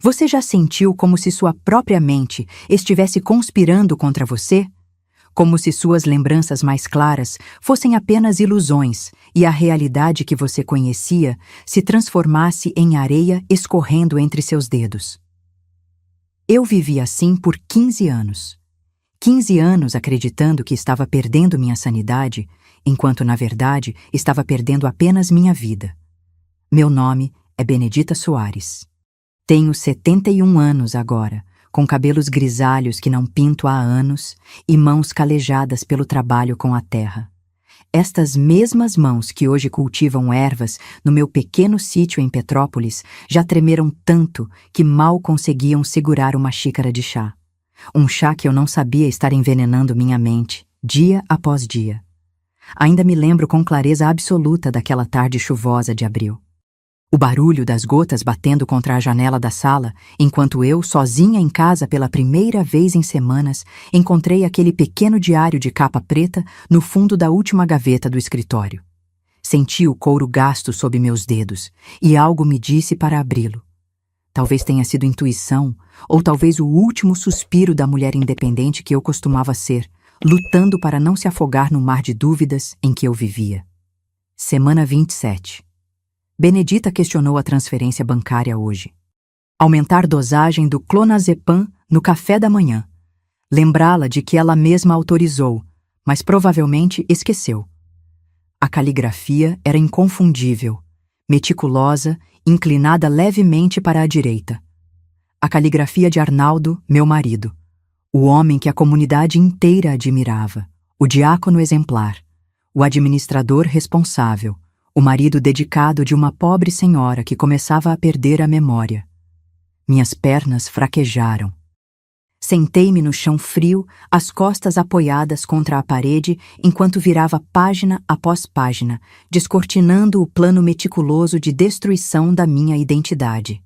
Você já sentiu como se sua própria mente estivesse conspirando contra você? Como se suas lembranças mais claras fossem apenas ilusões e a realidade que você conhecia se transformasse em areia escorrendo entre seus dedos. Eu vivi assim por 15 anos. 15 anos acreditando que estava perdendo minha sanidade, enquanto na verdade estava perdendo apenas minha vida. Meu nome é Benedita Soares. Tenho 71 anos agora, com cabelos grisalhos que não pinto há anos e mãos calejadas pelo trabalho com a terra. Estas mesmas mãos que hoje cultivam ervas no meu pequeno sítio em Petrópolis já tremeram tanto que mal conseguiam segurar uma xícara de chá. Um chá que eu não sabia estar envenenando minha mente, dia após dia. Ainda me lembro com clareza absoluta daquela tarde chuvosa de abril. O barulho das gotas batendo contra a janela da sala, enquanto eu, sozinha em casa pela primeira vez em semanas, encontrei aquele pequeno diário de capa preta no fundo da última gaveta do escritório. Senti o couro gasto sob meus dedos, e algo me disse para abri-lo. Talvez tenha sido intuição, ou talvez o último suspiro da mulher independente que eu costumava ser, lutando para não se afogar no mar de dúvidas em que eu vivia. Semana 27. Benedita questionou a transferência bancária hoje. Aumentar dosagem do clonazepam no café da manhã. Lembrá-la de que ela mesma autorizou, mas provavelmente esqueceu. A caligrafia era inconfundível, meticulosa, inclinada levemente para a direita. A caligrafia de Arnaldo, meu marido. O homem que a comunidade inteira admirava. O diácono exemplar. O administrador responsável. O marido dedicado de uma pobre senhora que começava a perder a memória. Minhas pernas fraquejaram. Sentei-me no chão frio, as costas apoiadas contra a parede, enquanto virava página após página, descortinando o plano meticuloso de destruição da minha identidade.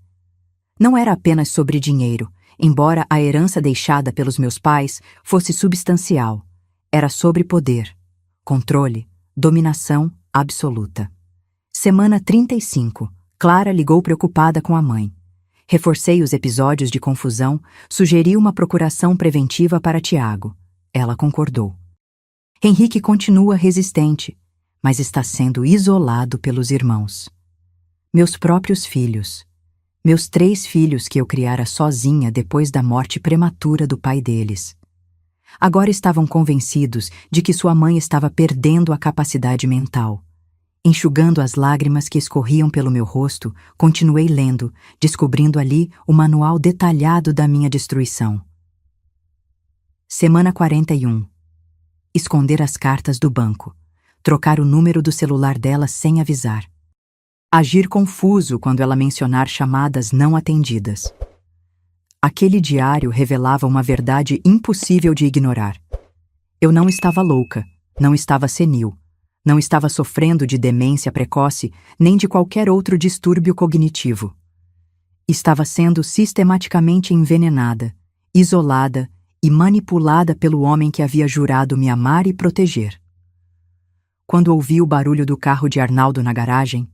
Não era apenas sobre dinheiro, embora a herança deixada pelos meus pais fosse substancial. Era sobre poder, controle, dominação absoluta. Semana 35. Clara ligou preocupada com a mãe. Reforcei os episódios de confusão, sugeri uma procuração preventiva para Tiago. Ela concordou. Henrique continua resistente, mas está sendo isolado pelos irmãos. Meus próprios filhos. Meus 3 filhos que eu criara sozinha depois da morte prematura do pai deles. Agora estavam convencidos de que sua mãe estava perdendo a capacidade mental. Enxugando as lágrimas que escorriam pelo meu rosto, continuei lendo, descobrindo ali o manual detalhado da minha destruição. Semana 41. Esconder as cartas do banco. Trocar o número do celular dela sem avisar. Agir confuso quando ela mencionar chamadas não atendidas. Aquele diário revelava uma verdade impossível de ignorar. Eu não estava louca, não estava senil. Não estava sofrendo de demência precoce nem de qualquer outro distúrbio cognitivo. Estava sendo sistematicamente envenenada, isolada e manipulada pelo homem que havia jurado me amar e proteger. Quando ouvi o barulho do carro de Arnaldo na garagem,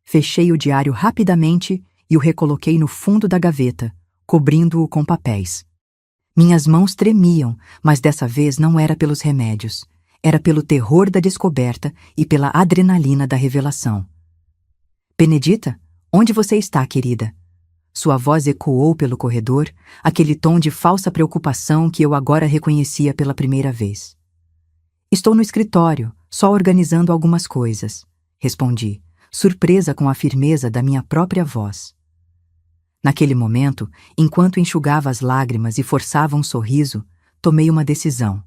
fechei o diário rapidamente e o recoloquei no fundo da gaveta, cobrindo-o com papéis. Minhas mãos tremiam, mas dessa vez não era pelos remédios. Era pelo terror da descoberta e pela adrenalina da revelação. Benedita, onde você está, querida? Sua voz ecoou pelo corredor, aquele tom de falsa preocupação que eu agora reconhecia pela primeira vez. Estou no escritório, só organizando algumas coisas, respondi, surpresa com a firmeza da minha própria voz. Naquele momento, enquanto enxugava as lágrimas e forçava um sorriso, tomei uma decisão.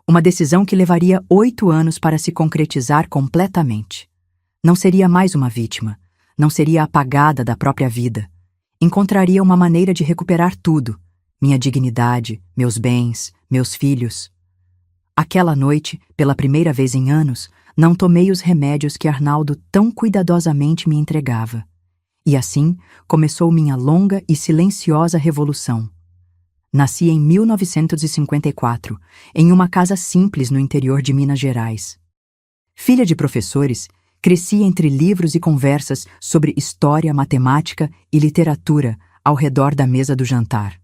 Uma decisão que levaria 8 anos para se concretizar completamente. Não seria mais uma vítima, não seria apagada da própria vida. Encontraria uma maneira de recuperar tudo, minha dignidade, meus bens, meus filhos. Aquela noite, pela primeira vez em anos, não tomei os remédios que Arnaldo tão cuidadosamente me entregava. E assim começou minha longa e silenciosa revolução. Nasci em 1954, em uma casa simples no interior de Minas Gerais. Filha de professores, cresci entre livros e conversas sobre história, matemática e literatura, ao redor da mesa do jantar.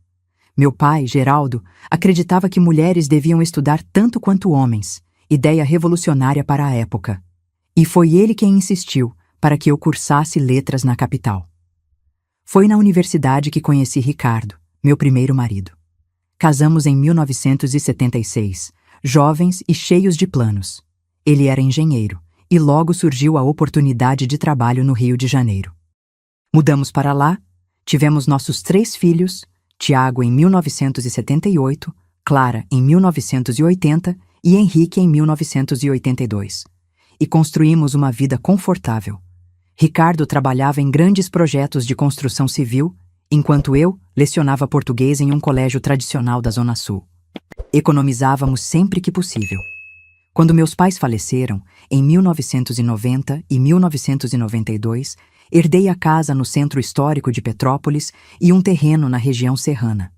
Meu pai, Geraldo, acreditava que mulheres deviam estudar tanto quanto homens, ideia revolucionária para a época. E foi ele quem insistiu para que eu cursasse letras na capital. Foi na universidade que conheci Ricardo, meu primeiro marido. Casamos em 1976, jovens e cheios de planos. Ele era engenheiro, e logo surgiu a oportunidade de trabalho no Rio de Janeiro. Mudamos para lá, tivemos nossos 3 filhos, Tiago em 1978, Clara em 1980 e Henrique em 1982. E construímos uma vida confortável. Ricardo trabalhava em grandes projetos de construção civil, enquanto eu lecionava português em um colégio tradicional da Zona Sul. Economizávamos sempre que possível. Quando meus pais faleceram, em 1990 e 1992, herdei a casa no centro histórico de Petrópolis e um terreno na região serrana.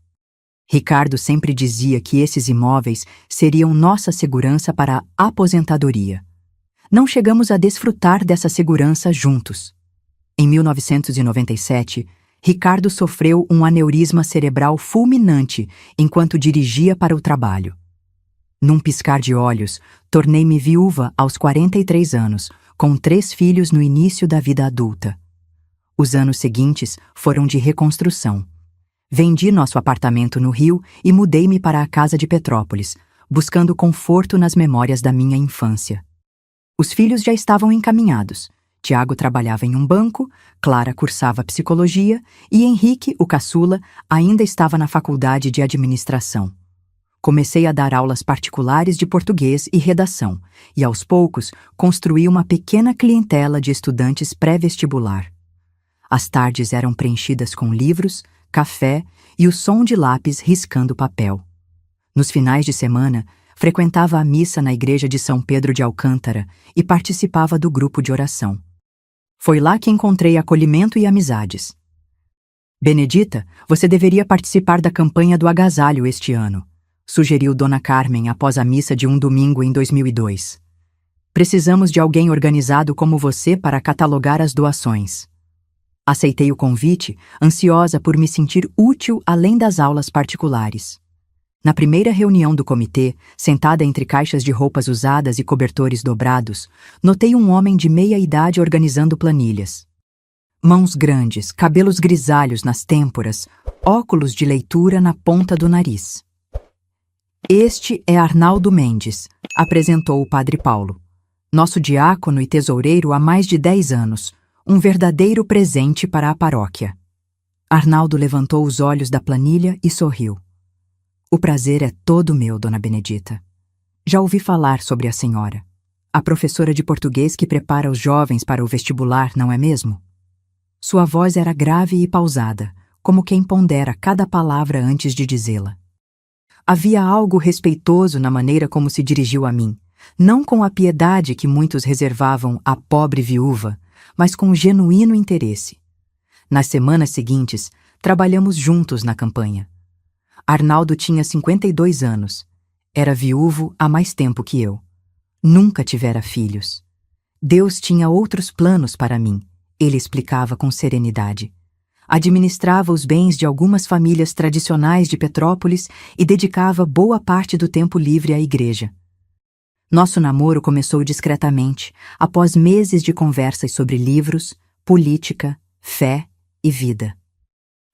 Ricardo sempre dizia que esses imóveis seriam nossa segurança para a aposentadoria. Não chegamos a desfrutar dessa segurança juntos. Em 1997, Ricardo sofreu um aneurisma cerebral fulminante enquanto dirigia para o trabalho. Num piscar de olhos, tornei-me viúva aos 43 anos, com 3 filhos no início da vida adulta. Os anos seguintes foram de reconstrução. Vendi nosso apartamento no Rio e mudei-me para a casa de Petrópolis, buscando conforto nas memórias da minha infância. Os filhos já estavam encaminhados. Tiago trabalhava em um banco, Clara cursava psicologia e Henrique, o caçula, ainda estava na faculdade de administração. Comecei a dar aulas particulares de português e redação, e aos poucos construí uma pequena clientela de estudantes pré-vestibular. As tardes eram preenchidas com livros, café e o som de lápis riscando papel. Nos finais de semana, frequentava a missa na igreja de São Pedro de Alcântara e participava do grupo de oração. Foi lá que encontrei acolhimento e amizades. Benedita, você deveria participar da campanha do agasalho este ano, sugeriu Dona Carmen após a missa de um domingo em 2002. Precisamos de alguém organizado como você para catalogar as doações. Aceitei o convite, ansiosa por me sentir útil além das aulas particulares. Na primeira reunião do comitê, sentada entre caixas de roupas usadas e cobertores dobrados, notei um homem de meia idade organizando planilhas. Mãos grandes, cabelos grisalhos nas têmporas, óculos de leitura na ponta do nariz. Este é Arnaldo Mendes, apresentou o padre Paulo. Nosso diácono e tesoureiro há mais de 10 anos, um verdadeiro presente para a paróquia. Arnaldo levantou os olhos da planilha e sorriu. O prazer é todo meu, Dona Benedita. Já ouvi falar sobre a senhora. A professora de português que prepara os jovens para o vestibular, não é mesmo? Sua voz era grave e pausada, como quem pondera cada palavra antes de dizê-la. Havia algo respeitoso na maneira como se dirigiu a mim, não com a piedade que muitos reservavam à pobre viúva, mas com genuíno interesse. Nas semanas seguintes, trabalhamos juntos na campanha. Arnaldo tinha 52 anos. Era viúvo há mais tempo que eu. Nunca tivera filhos. Deus tinha outros planos para mim, ele explicava com serenidade. Administrava os bens de algumas famílias tradicionais de Petrópolis e dedicava boa parte do tempo livre à igreja. Nosso namoro começou discretamente, após meses de conversas sobre livros, política, fé e vida.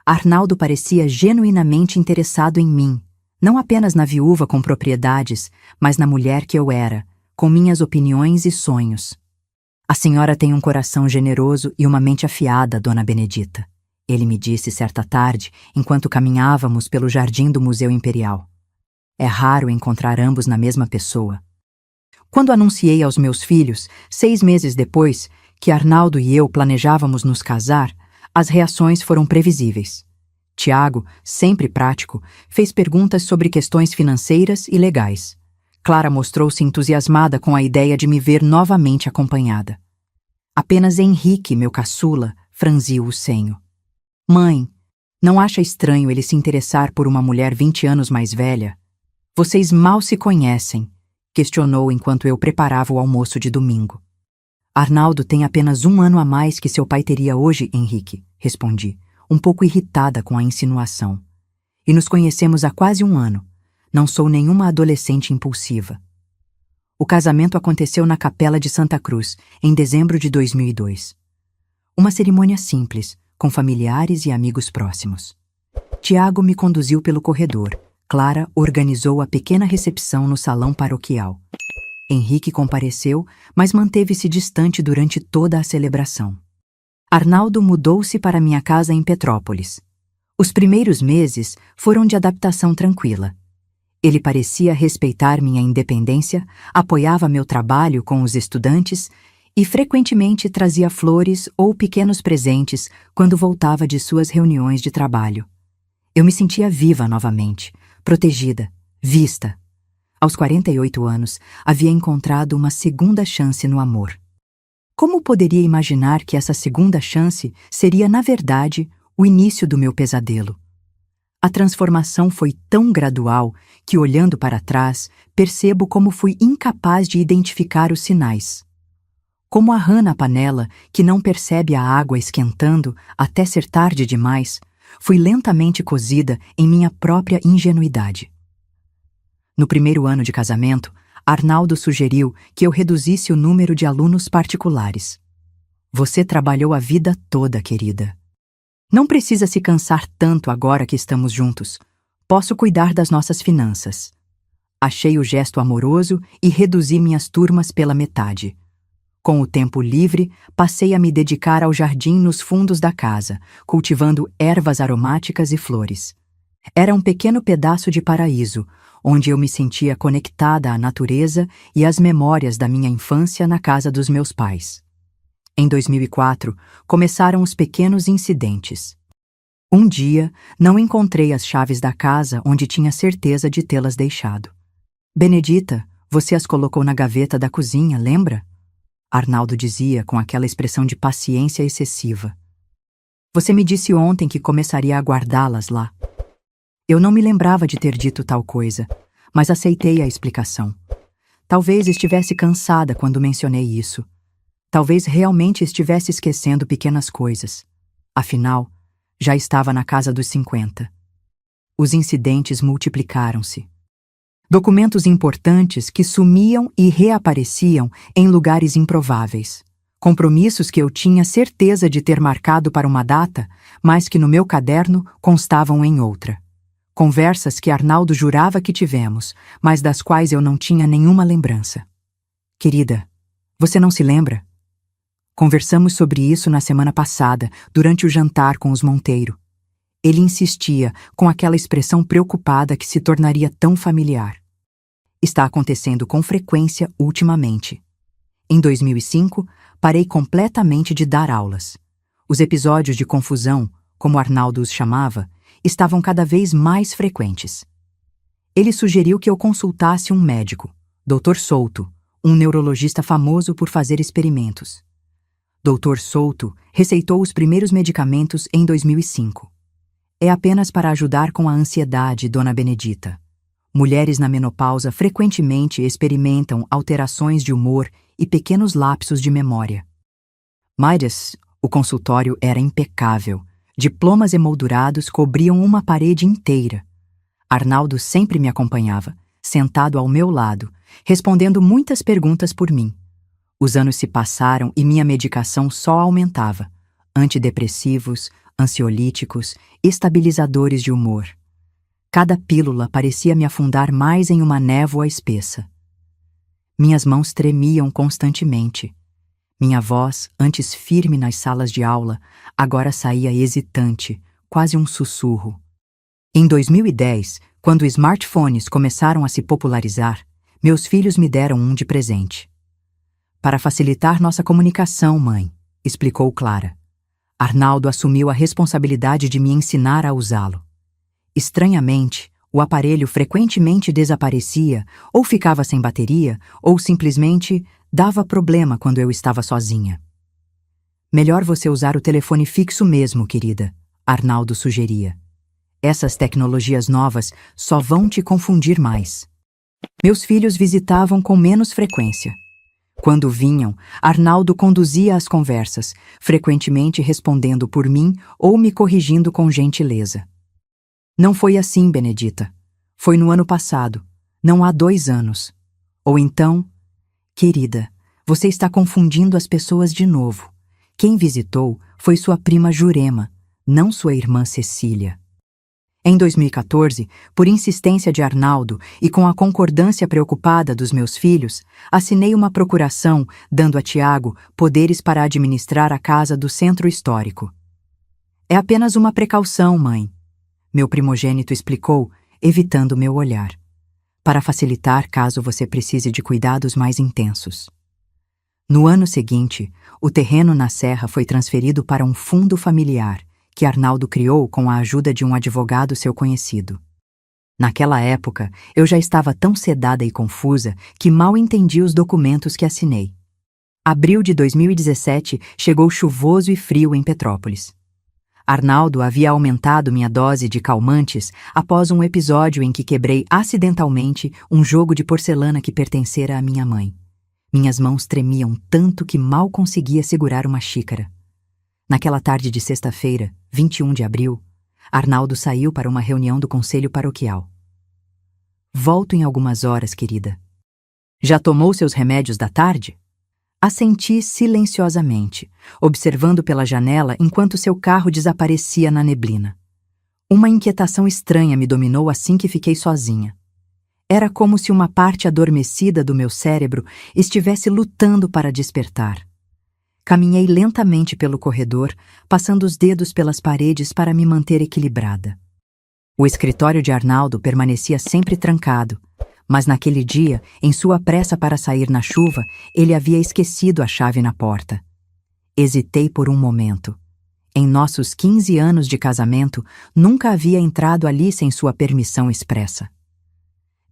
Arnaldo parecia genuinamente interessado em mim, não apenas na viúva com propriedades, mas na mulher que eu era, com minhas opiniões e sonhos. A senhora tem um coração generoso e uma mente afiada, Dona Benedita, ele me disse certa tarde, enquanto caminhávamos pelo jardim do Museu Imperial. É raro encontrar ambos na mesma pessoa. Quando anunciei aos meus filhos, 6 meses depois, que Arnaldo e eu planejávamos nos casar, as reações foram previsíveis. Tiago, sempre prático, fez perguntas sobre questões financeiras e legais. Clara mostrou-se entusiasmada com a ideia de me ver novamente acompanhada. Apenas Henrique, meu caçula, franziu o senho. Mãe, não acha estranho ele se interessar por uma mulher 20 anos mais velha? Vocês mal se conhecem, questionou enquanto eu preparava o almoço de domingo. Arnaldo tem apenas 1 ano a mais que seu pai teria hoje, Henrique, respondi, um pouco irritada com a insinuação. E nos conhecemos há quase um ano. Não sou nenhuma adolescente impulsiva. O casamento aconteceu na Capela de Santa Cruz, em dezembro de 2002. Uma cerimônia simples, com familiares e amigos próximos. Tiago me conduziu pelo corredor. Clara organizou a pequena recepção no salão paroquial. Henrique compareceu, mas manteve-se distante durante toda a celebração. Arnaldo mudou-se para minha casa em Petrópolis. Os primeiros meses foram de adaptação tranquila. Ele parecia respeitar minha independência, apoiava meu trabalho com os estudantes e frequentemente trazia flores ou pequenos presentes quando voltava de suas reuniões de trabalho. Eu me sentia viva novamente, protegida, vista. Aos 48 anos, havia encontrado uma segunda chance no amor. Como poderia imaginar que essa segunda chance seria, na verdade, o início do meu pesadelo? A transformação foi tão gradual que, olhando para trás, percebo como fui incapaz de identificar os sinais. Como a rã na panela, que não percebe a água esquentando até ser tarde demais, fui lentamente cozida em minha própria ingenuidade. No primeiro ano de casamento, Arnaldo sugeriu que eu reduzisse o número de alunos particulares. Você trabalhou a vida toda, querida. Não precisa se cansar tanto agora que estamos juntos. Posso cuidar das nossas finanças. Achei o gesto amoroso e reduzi minhas turmas pela metade. Com o tempo livre, passei a me dedicar ao jardim nos fundos da casa, cultivando ervas aromáticas e flores. Era um pequeno pedaço de paraíso, onde eu me sentia conectada à natureza e às memórias da minha infância na casa dos meus pais. Em 2004, começaram os pequenos incidentes. Um dia, não encontrei as chaves da casa onde tinha certeza de tê-las deixado. Benedita, você as colocou na gaveta da cozinha, lembra? Arnaldo dizia com aquela expressão de paciência excessiva. Você me disse ontem que começaria a guardá-las lá. Eu não me lembrava de ter dito tal coisa, mas aceitei a explicação. Talvez estivesse cansada quando mencionei isso. Talvez realmente estivesse esquecendo pequenas coisas. Afinal, já estava na casa dos 50. Os incidentes multiplicaram-se. Documentos importantes que sumiam e reapareciam em lugares improváveis. Compromissos que eu tinha certeza de ter marcado para uma data, mas que no meu caderno constavam em outra. Conversas que Arnaldo jurava que tivemos, mas das quais eu não tinha nenhuma lembrança. Querida, você não se lembra? Conversamos sobre isso na semana passada, durante o jantar com os Monteiro. Ele insistia, com aquela expressão preocupada que se tornaria tão familiar. Está acontecendo com frequência ultimamente. Em 2005, parei completamente de dar aulas. Os episódios de confusão, como Arnaldo os chamava, estavam cada vez mais frequentes. Ele sugeriu que eu consultasse um médico, Dr. Souto, um neurologista famoso por fazer experimentos. Dr. Souto receitou os primeiros medicamentos em 2005. É apenas para ajudar com a ansiedade, Dona Benedita. Mulheres na menopausa frequentemente experimentam alterações de humor e pequenos lapsos de memória. Mas o consultório era impecável. Diplomas emoldurados cobriam uma parede inteira. Arnaldo sempre me acompanhava, sentado ao meu lado, respondendo muitas perguntas por mim. Os anos se passaram e minha medicação só aumentava. Antidepressivos, ansiolíticos, estabilizadores de humor. Cada pílula parecia me afundar mais em uma névoa espessa. Minhas mãos tremiam constantemente. Minha voz, antes firme nas salas de aula, agora saía hesitante, quase um sussurro. Em 2010, quando smartphones começaram a se popularizar, meus filhos me deram um de presente. Para facilitar nossa comunicação, mãe, explicou Clara. Arnaldo assumiu a responsabilidade de me ensinar a usá-lo. Estranhamente, o aparelho frequentemente desaparecia, ou ficava sem bateria, ou simplesmente dava problema quando eu estava sozinha. Melhor você usar o telefone fixo mesmo, querida, Arnaldo sugeria. Essas tecnologias novas só vão te confundir mais. Meus filhos visitavam com menos frequência. Quando vinham, Arnaldo conduzia as conversas, frequentemente respondendo por mim ou me corrigindo com gentileza. Não foi assim, Benedita. Foi no ano passado, não há 2 anos. Ou então, querida, você está confundindo as pessoas de novo. Quem visitou foi sua prima Jurema, não sua irmã Cecília. Em 2014, por insistência de Arnaldo e com a concordância preocupada dos meus filhos, assinei uma procuração dando a Tiago poderes para administrar a casa do centro histórico. É apenas uma precaução, mãe, meu primogênito explicou, evitando meu olhar, para facilitar caso você precise de cuidados mais intensos. No ano seguinte, o terreno na serra foi transferido para um fundo familiar, que Arnaldo criou com a ajuda de um advogado seu conhecido. Naquela época, eu já estava tão sedada e confusa que mal entendi os documentos que assinei. Abril de 2017 chegou chuvoso e frio em Petrópolis. Arnaldo havia aumentado minha dose de calmantes após um episódio em que quebrei acidentalmente um jogo de porcelana que pertencera à minha mãe. Minhas mãos tremiam tanto que mal conseguia segurar uma xícara. Naquela tarde de sexta-feira, 21 de abril, Arnaldo saiu para uma reunião do conselho paroquial. Volto em algumas horas, querida. Já tomou seus remédios da tarde? Assenti silenciosamente, observando pela janela enquanto seu carro desaparecia na neblina. Uma inquietação estranha me dominou assim que fiquei sozinha. Era como se uma parte adormecida do meu cérebro estivesse lutando para despertar. Caminhei lentamente pelo corredor, passando os dedos pelas paredes para me manter equilibrada. O escritório de Arnaldo permanecia sempre trancado, mas naquele dia, em sua pressa para sair na chuva, ele havia esquecido a chave na porta. Hesitei por um momento. Em nossos 15 anos de casamento, nunca havia entrado ali sem sua permissão expressa.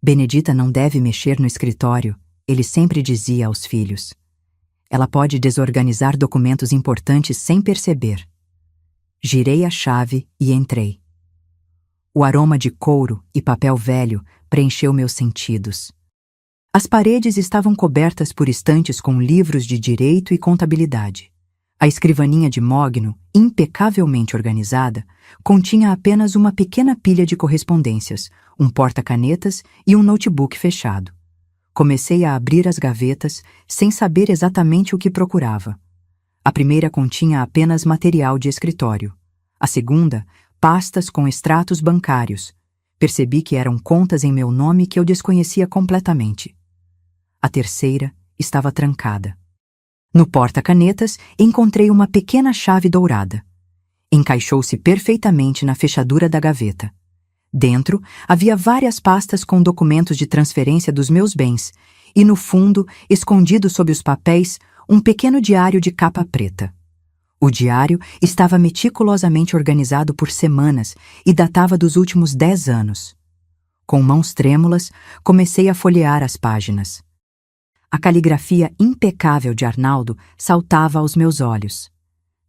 Benedita não deve mexer no escritório, ele sempre dizia aos filhos. Ela pode desorganizar documentos importantes sem perceber. Girei a chave e entrei. O aroma de couro e papel velho preencheu meus sentidos. As paredes estavam cobertas por estantes com livros de direito e contabilidade. A escrivaninha de mogno, impecavelmente organizada, continha apenas uma pequena pilha de correspondências, um porta-canetas e um notebook fechado. Comecei a abrir as gavetas, sem saber exatamente o que procurava. A primeira continha apenas material de escritório. A segunda, pastas com extratos bancários. Percebi que eram contas em meu nome que eu desconhecia completamente. A terceira estava trancada. No porta-canetas, encontrei uma pequena chave dourada. Encaixou-se perfeitamente na fechadura da gaveta. Dentro, havia várias pastas com documentos de transferência dos meus bens e, no fundo, escondido sob os papéis, um pequeno diário de capa preta. O diário estava meticulosamente organizado por semanas e datava dos últimos 10 anos. Com mãos trêmulas, comecei a folhear as páginas. A caligrafia impecável de Arnaldo saltava aos meus olhos.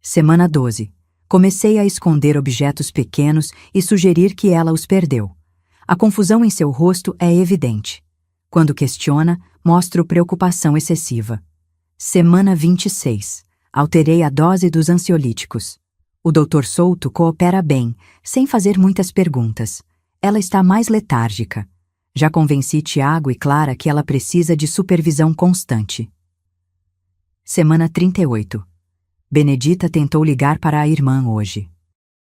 Semana 12. Comecei a esconder objetos pequenos e sugerir que ela os perdeu. A confusão em seu rosto é evidente. Quando questiona, mostro preocupação excessiva. Semana 26. Alterei a dose dos ansiolíticos. O Dr. Souto coopera bem, sem fazer muitas perguntas. Ela está mais letárgica. Já convenci Tiago e Clara que ela precisa de supervisão constante. Semana 38. Benedita tentou ligar para a irmã hoje.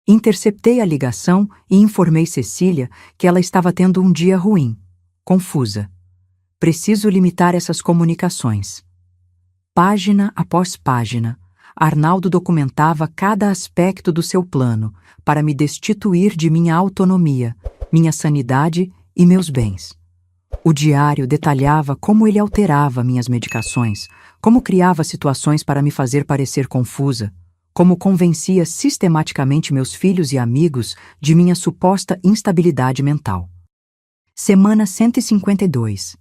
Interceptei a ligação e informei Cecília que ela estava tendo um dia ruim, confusa. Preciso limitar essas comunicações. Página após página, Arnaldo documentava cada aspecto do seu plano para me destituir de minha autonomia, minha sanidade e meus bens. O diário detalhava como ele alterava minhas medicações, como criava situações para me fazer parecer confusa, como convencia sistematicamente meus filhos e amigos de minha suposta instabilidade mental. Semana 152.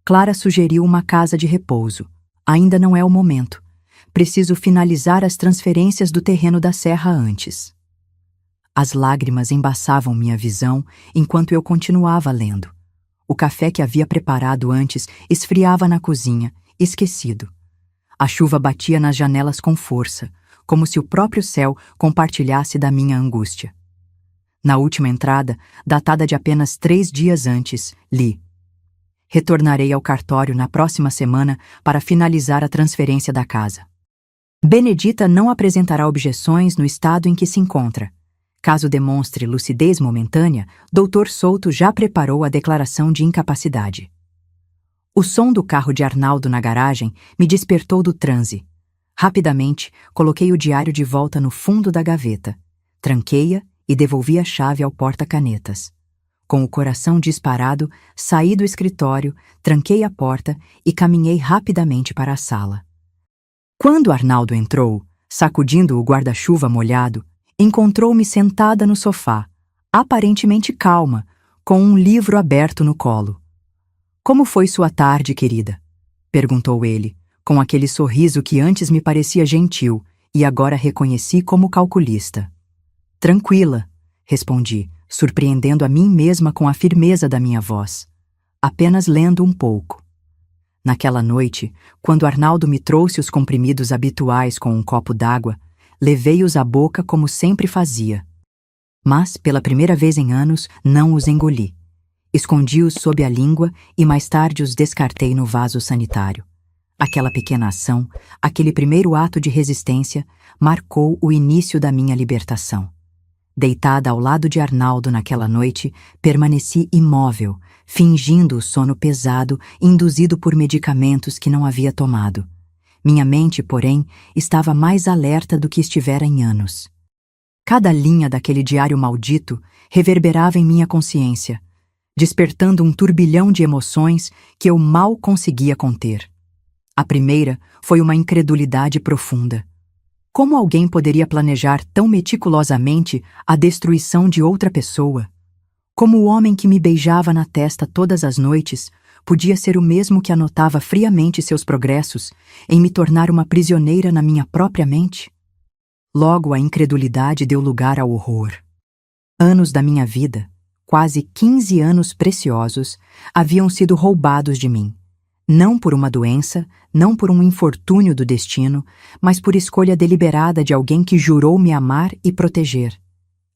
Clara sugeriu uma casa de repouso. Ainda não é o momento. Preciso finalizar as transferências do terreno da serra antes. As lágrimas embaçavam minha visão enquanto eu continuava lendo. O café que havia preparado antes esfriava na cozinha esquecido. A chuva batia nas janelas com força, como se o próprio céu compartilhasse da minha angústia. Na última entrada, datada de apenas 3 dias antes, li: retornarei ao cartório na próxima semana para finalizar a transferência da casa. Benedita não apresentará objeções no estado em que se encontra. Caso demonstre lucidez momentânea, Dr. Souto já preparou a declaração de incapacidade. O som do carro de Arnaldo na garagem me despertou do transe. Rapidamente, coloquei o diário de volta no fundo da gaveta, tranquei-a e devolvi a chave ao porta-canetas. Com o coração disparado, saí do escritório, tranquei a porta e caminhei rapidamente para a sala. Quando Arnaldo entrou, sacudindo o guarda-chuva molhado, encontrou-me sentada no sofá, aparentemente calma, com um livro aberto no colo. "Como foi sua tarde, querida?" perguntou ele, com aquele sorriso que antes me parecia gentil e agora reconheci como calculista. "Tranquila", respondi, surpreendendo a mim mesma com a firmeza da minha voz. "Apenas lendo um pouco." Naquela noite, quando Arnaldo me trouxe os comprimidos habituais com um copo d'água, levei-os à boca como sempre fazia. Mas, pela primeira vez em anos, não os engoli. Escondi-os sob a língua e mais tarde os descartei no vaso sanitário. Aquela pequena ação, aquele primeiro ato de resistência, marcou o início da minha libertação. Deitada ao lado de Arnaldo naquela noite, permaneci imóvel, fingindo o sono pesado induzido por medicamentos que não havia tomado. Minha mente, porém, estava mais alerta do que estivera em anos. Cada linha daquele diário maldito reverberava em minha consciência, despertando um turbilhão de emoções que eu mal conseguia conter. A primeira foi uma incredulidade profunda. Como alguém poderia planejar tão meticulosamente a destruição de outra pessoa? Como o homem que me beijava na testa todas as noites podia ser o mesmo que anotava friamente seus progressos em me tornar uma prisioneira na minha própria mente? Logo, a incredulidade deu lugar ao horror. Anos da minha vida, quase 15 anos preciosos, haviam sido roubados de mim. Não por uma doença, não por um infortúnio do destino, mas por escolha deliberada de alguém que jurou me amar e proteger.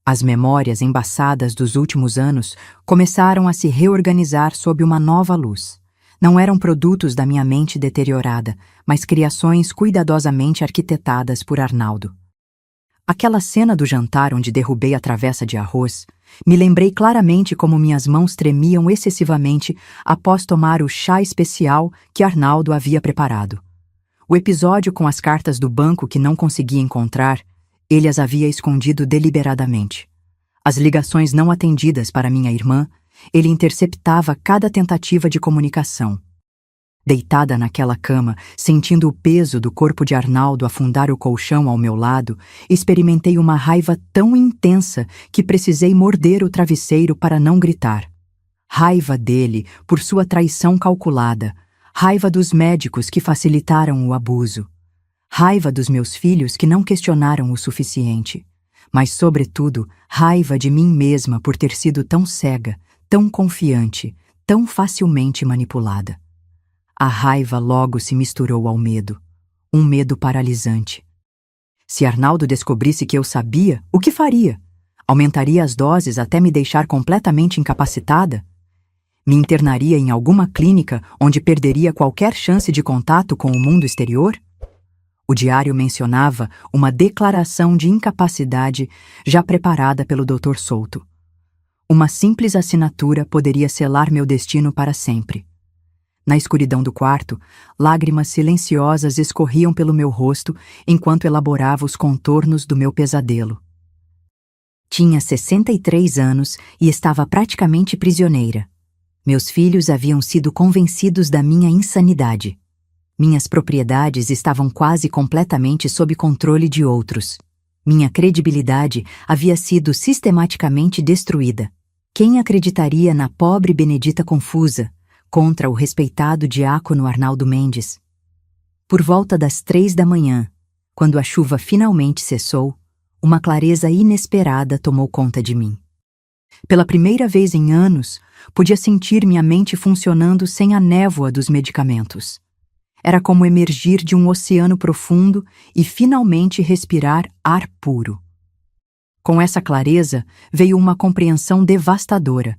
As memórias embaçadas dos últimos anos começaram a se reorganizar sob uma nova luz. Não eram produtos da minha mente deteriorada, mas criações cuidadosamente arquitetadas por Arnaldo. Aquela cena do jantar onde derrubei a travessa de arroz, me lembrei claramente como minhas mãos tremiam excessivamente após tomar o chá especial que Arnaldo havia preparado. O episódio com as cartas do banco que não conseguia encontrar, ele as havia escondido deliberadamente. As ligações não atendidas para minha irmã, ele interceptava cada tentativa de comunicação. Deitada naquela cama, sentindo o peso do corpo de Arnaldo afundar o colchão ao meu lado, experimentei uma raiva tão intensa que precisei morder o travesseiro para não gritar. Raiva dele por sua traição calculada, raiva dos médicos que facilitaram o abuso, raiva dos meus filhos que não questionaram o suficiente, mas, sobretudo, raiva de mim mesma por ter sido tão cega, tão confiante, tão facilmente manipulada. A raiva logo se misturou ao medo, um medo paralisante. Se Arnaldo descobrisse que eu sabia, o que faria? Aumentaria as doses até me deixar completamente incapacitada? Me internaria em alguma clínica onde perderia qualquer chance de contato com o mundo exterior? O diário mencionava uma declaração de incapacidade já preparada pelo Dr. Souto. Uma simples assinatura poderia selar meu destino para sempre. Na escuridão do quarto, lágrimas silenciosas escorriam pelo meu rosto enquanto elaborava os contornos do meu pesadelo. Tinha 63 anos e estava praticamente prisioneira. Meus filhos haviam sido convencidos da minha insanidade. Minhas propriedades estavam quase completamente sob controle de outros. Minha credibilidade havia sido sistematicamente destruída. Quem acreditaria na pobre Benedita confusa, contra o respeitado diácono Arnaldo Mendes? Por volta das 3 da manhã, quando a chuva finalmente cessou, uma clareza inesperada tomou conta de mim. Pela primeira vez em anos, podia sentir minha mente funcionando sem a névoa dos medicamentos. Era como emergir de um oceano profundo e finalmente respirar ar puro. Com essa clareza veio uma compreensão devastadora.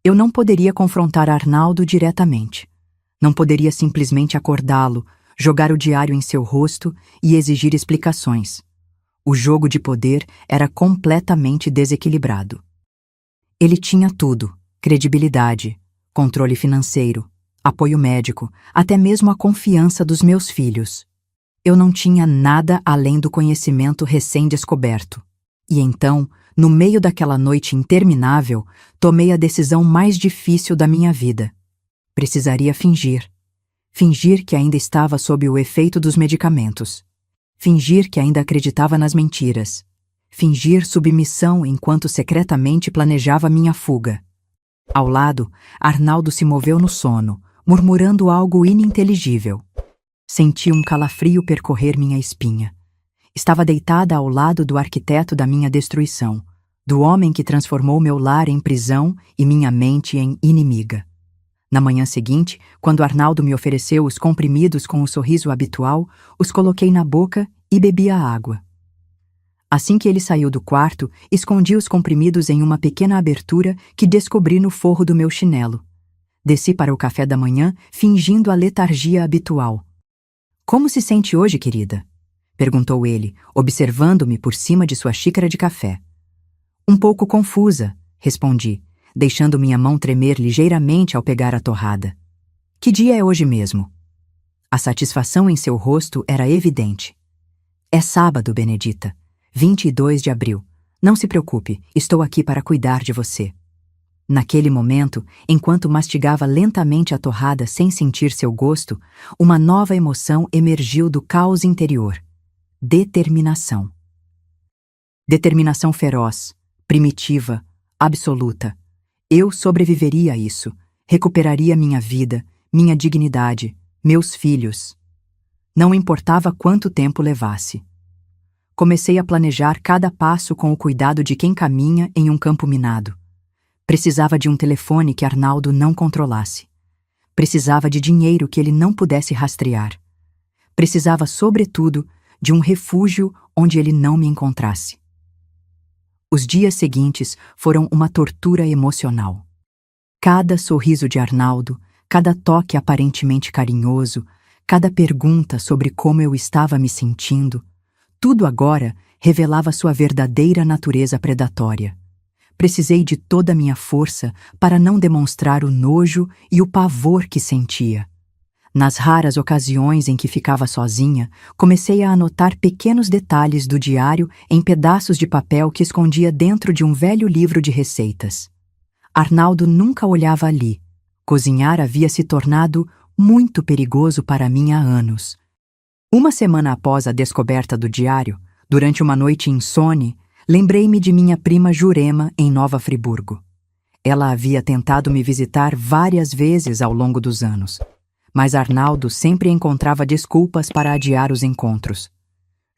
Eu não poderia confrontar Arnaldo diretamente. Não poderia simplesmente acordá-lo, jogar o diário em seu rosto e exigir explicações. O jogo de poder era completamente desequilibrado. Ele tinha tudo: credibilidade, controle financeiro, apoio médico, até mesmo a confiança dos meus filhos. Eu não tinha nada além do conhecimento recém-descoberto. E então, no meio daquela noite interminável, tomei a decisão mais difícil da minha vida. Precisaria fingir. Fingir que ainda estava sob o efeito dos medicamentos. Fingir que ainda acreditava nas mentiras. Fingir submissão enquanto secretamente planejava minha fuga. Ao lado, Arnaldo se moveu no sono, murmurando algo ininteligível. Senti um calafrio percorrer minha espinha. Estava deitada ao lado do arquiteto da minha destruição, do homem que transformou meu lar em prisão e minha mente em inimiga. Na manhã seguinte, quando Arnaldo me ofereceu os comprimidos com o sorriso habitual, os coloquei na boca e bebi a água. Assim que ele saiu do quarto, escondi os comprimidos em uma pequena abertura que descobri no forro do meu chinelo. Desci para o café da manhã, fingindo a letargia habitual. "Como se sente hoje, querida?" perguntou ele, observando-me por cima de sua xícara de café. "Um pouco confusa", respondi, deixando minha mão tremer ligeiramente ao pegar a torrada. "Que dia é hoje mesmo?" A satisfação em seu rosto era evidente. "É sábado, Benedita, 22 de abril. Não se preocupe, estou aqui para cuidar de você." Naquele momento, enquanto mastigava lentamente a torrada sem sentir seu gosto, uma nova emoção emergiu do caos interior. Determinação. Determinação feroz, primitiva, absoluta. Eu sobreviveria a isso, recuperaria minha vida, minha dignidade, meus filhos. Não importava quanto tempo levasse. Comecei a planejar cada passo com o cuidado de quem caminha em um campo minado. Precisava de um telefone que Arnaldo não controlasse. Precisava de dinheiro que ele não pudesse rastrear. Precisava, sobretudo, de um refúgio onde ele não me encontrasse. Os dias seguintes foram uma tortura emocional. Cada sorriso de Arnaldo, cada toque aparentemente carinhoso, cada pergunta sobre como eu estava me sentindo, tudo agora revelava sua verdadeira natureza predatória. Precisei de toda a minha força para não demonstrar o nojo e o pavor que sentia. Nas raras ocasiões em que ficava sozinha, comecei a anotar pequenos detalhes do diário em pedaços de papel que escondia dentro de um velho livro de receitas. Arnaldo nunca olhava ali. Cozinhar havia se tornado muito perigoso para mim há anos. Uma semana após a descoberta do diário, durante uma noite insone, lembrei-me de minha prima Jurema em Nova Friburgo. Ela havia tentado me visitar várias vezes ao longo dos anos, mas Arnaldo sempre encontrava desculpas para adiar os encontros.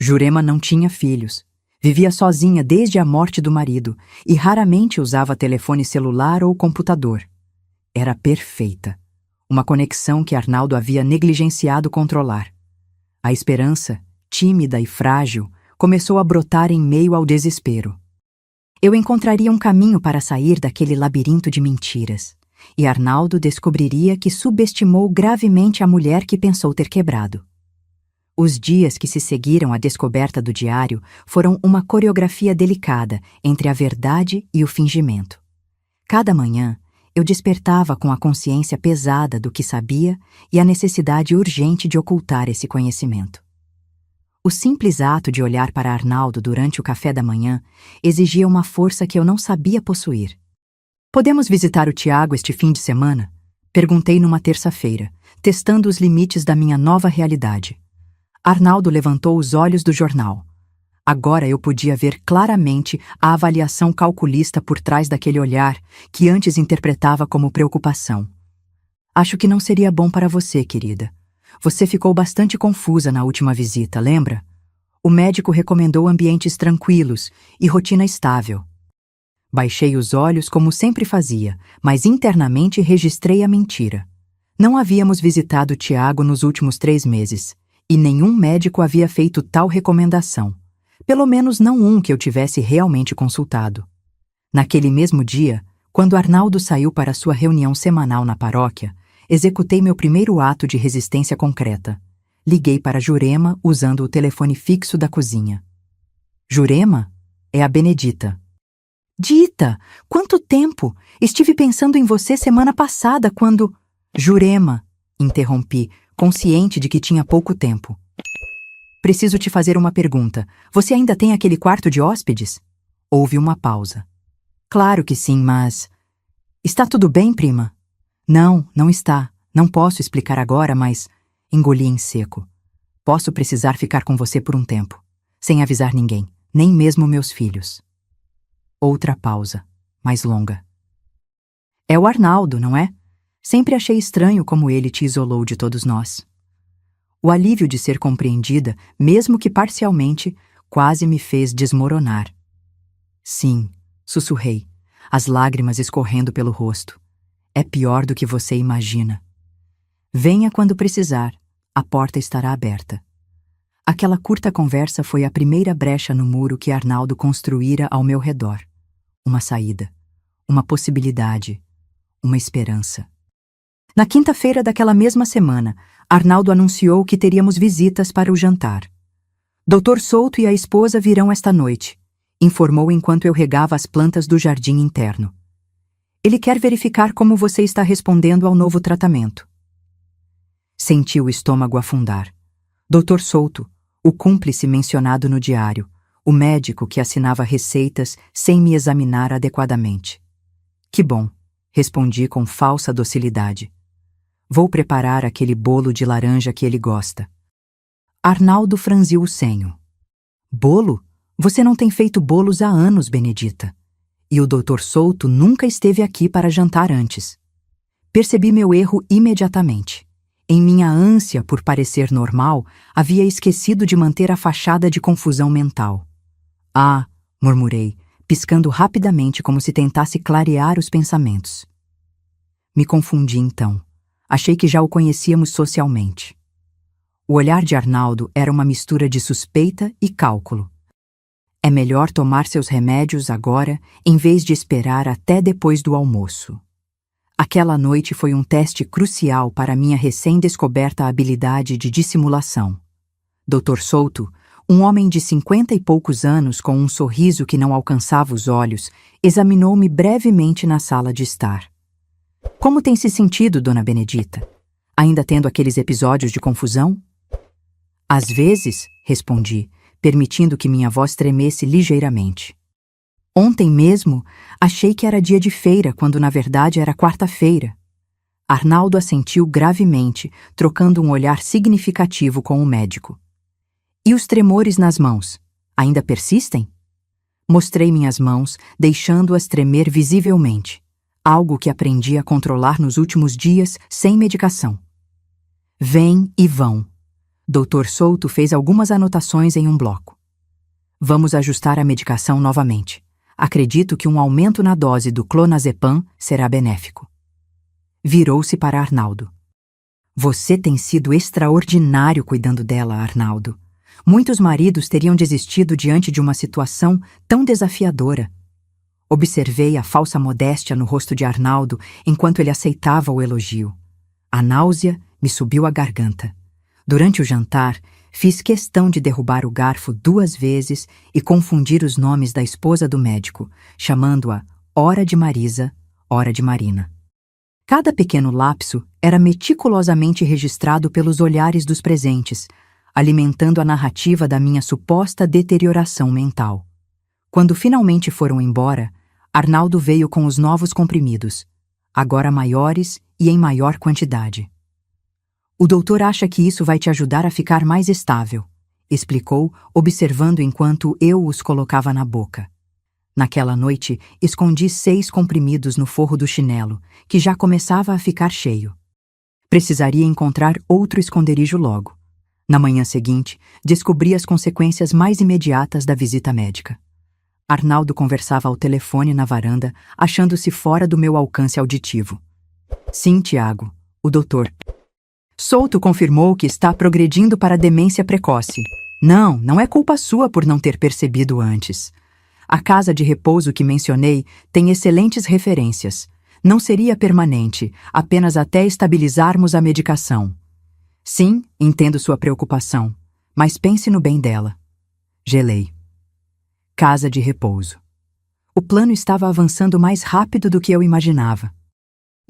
Jurema não tinha filhos, vivia sozinha desde a morte do marido e raramente usava telefone celular ou computador. Era perfeita, uma conexão que Arnaldo havia negligenciado controlar. A esperança, tímida e frágil, começou a brotar em meio ao desespero. Eu encontraria um caminho para sair daquele labirinto de mentiras, e Arnaldo descobriria que subestimou gravemente a mulher que pensou ter quebrado. Os dias que se seguiram à descoberta do diário foram uma coreografia delicada entre a verdade e o fingimento. Cada manhã, eu despertava com a consciência pesada do que sabia e a necessidade urgente de ocultar esse conhecimento. O simples ato de olhar para Arnaldo durante o café da manhã exigia uma força que eu não sabia possuir. "Podemos visitar o Tiago este fim de semana?" perguntei numa terça-feira, testando os limites da minha nova realidade. Arnaldo levantou os olhos do jornal. Agora eu podia ver claramente a avaliação calculista por trás daquele olhar que antes interpretava como preocupação. "Acho que não seria bom para você, querida. Você ficou bastante confusa na última visita, lembra? O médico recomendou ambientes tranquilos e rotina estável." Baixei os olhos como sempre fazia, mas internamente registrei a mentira. Não havíamos visitado Tiago nos últimos 3 meses, e nenhum médico havia feito tal recomendação. Pelo menos não um que eu tivesse realmente consultado. Naquele mesmo dia, quando Arnaldo saiu para sua reunião semanal na paróquia, executei meu primeiro ato de resistência concreta. Liguei para Jurema usando o telefone fixo da cozinha. Jurema? É a Benedita. Dita, quanto tempo! Estive pensando em você semana passada quando... Jurema, interrompi, consciente de que tinha pouco tempo. Preciso te fazer uma pergunta. Você ainda tem aquele quarto de hóspedes? Houve uma pausa. Claro que sim, mas... Está tudo bem, prima? Não, não está. Não posso explicar agora, mas... Engoli em seco. Posso precisar ficar com você por um tempo, sem avisar ninguém, nem mesmo meus filhos. Outra pausa, mais longa. É o Arnaldo, não é? Sempre achei estranho como ele te isolou de todos nós. O alívio de ser compreendida, mesmo que parcialmente, quase me fez desmoronar. Sim, sussurrei, as lágrimas escorrendo pelo rosto. É pior do que você imagina. Venha quando precisar, a porta estará aberta. Aquela curta conversa foi a primeira brecha no muro que Arnaldo construíra ao meu redor. Uma saída, uma possibilidade, uma esperança. Na quinta-feira daquela mesma semana, Arnaldo anunciou que teríamos visitas para o jantar. Dr. Souto e a esposa virão esta noite, informou enquanto eu regava as plantas do jardim interno. Ele quer verificar como você está respondendo ao novo tratamento. Senti o estômago afundar. Dr. Souto, o cúmplice mencionado no diário, o médico que assinava receitas sem me examinar adequadamente. Que bom, respondi com falsa docilidade. Vou preparar aquele bolo de laranja que ele gosta. Arnaldo franziu o senho. Bolo? Você não tem feito bolos há anos, Benedita. E o Dr. Souto nunca esteve aqui para jantar antes. Percebi meu erro imediatamente. Em minha ânsia por parecer normal, havia esquecido de manter a fachada de confusão mental. Ah, murmurei, piscando rapidamente como se tentasse clarear os pensamentos. Me confundi então. Achei que já o conhecíamos socialmente. O olhar de Arnaldo era uma mistura de suspeita e cálculo. É melhor tomar seus remédios agora, em vez de esperar até depois do almoço. Aquela noite foi um teste crucial para minha recém-descoberta habilidade de dissimulação. Dr. Souto, um homem de 50 e poucos anos com um sorriso que não alcançava os olhos, examinou-me brevemente na sala de estar. Como tem se sentido, Dona Benedita? Ainda tendo aqueles episódios de confusão? Às vezes, respondi, permitindo que minha voz tremesse ligeiramente. Ontem mesmo, achei que era dia de feira, quando na verdade era quarta-feira. Arnaldo assentiu gravemente, trocando um olhar significativo com o médico. E os tremores nas mãos? Ainda persistem? Mostrei minhas mãos, deixando-as tremer visivelmente, algo que aprendi a controlar nos últimos dias sem medicação. Vêm e vão. Dr. Souto fez algumas anotações em um bloco. Vamos ajustar a medicação novamente. Acredito que um aumento na dose do clonazepam será benéfico. Virou-se para Arnaldo. Você tem sido extraordinário cuidando dela, Arnaldo. Muitos maridos teriam desistido diante de uma situação tão desafiadora. Observei a falsa modéstia no rosto de Arnaldo enquanto ele aceitava o elogio. A náusea me subiu à garganta. Durante o jantar, fiz questão de derrubar o garfo 2 vezes e confundir os nomes da esposa do médico, chamando-a ora de Marisa, ora de Marina. Cada pequeno lapso era meticulosamente registrado pelos olhares dos presentes, alimentando a narrativa da minha suposta deterioração mental. Quando finalmente foram embora, Arnaldo veio com os novos comprimidos, agora maiores e em maior quantidade. O doutor acha que isso vai te ajudar a ficar mais estável, explicou, observando enquanto eu os colocava na boca. Naquela noite, escondi 6 comprimidos no forro do chinelo, que já começava a ficar cheio. Precisaria encontrar outro esconderijo logo. Na manhã seguinte, descobri as consequências mais imediatas da visita médica. Arnaldo conversava ao telefone na varanda, achando-se fora do meu alcance auditivo. Sim, Tiago. O doutor Souto confirmou que está progredindo para demência precoce. Não é culpa sua por não ter percebido antes. A casa de repouso que mencionei tem excelentes referências. Não seria permanente, apenas até estabilizarmos a medicação. Sim, entendo sua preocupação, mas pense no bem dela. Gelei. Casa de repouso. O plano estava avançando mais rápido do que eu imaginava.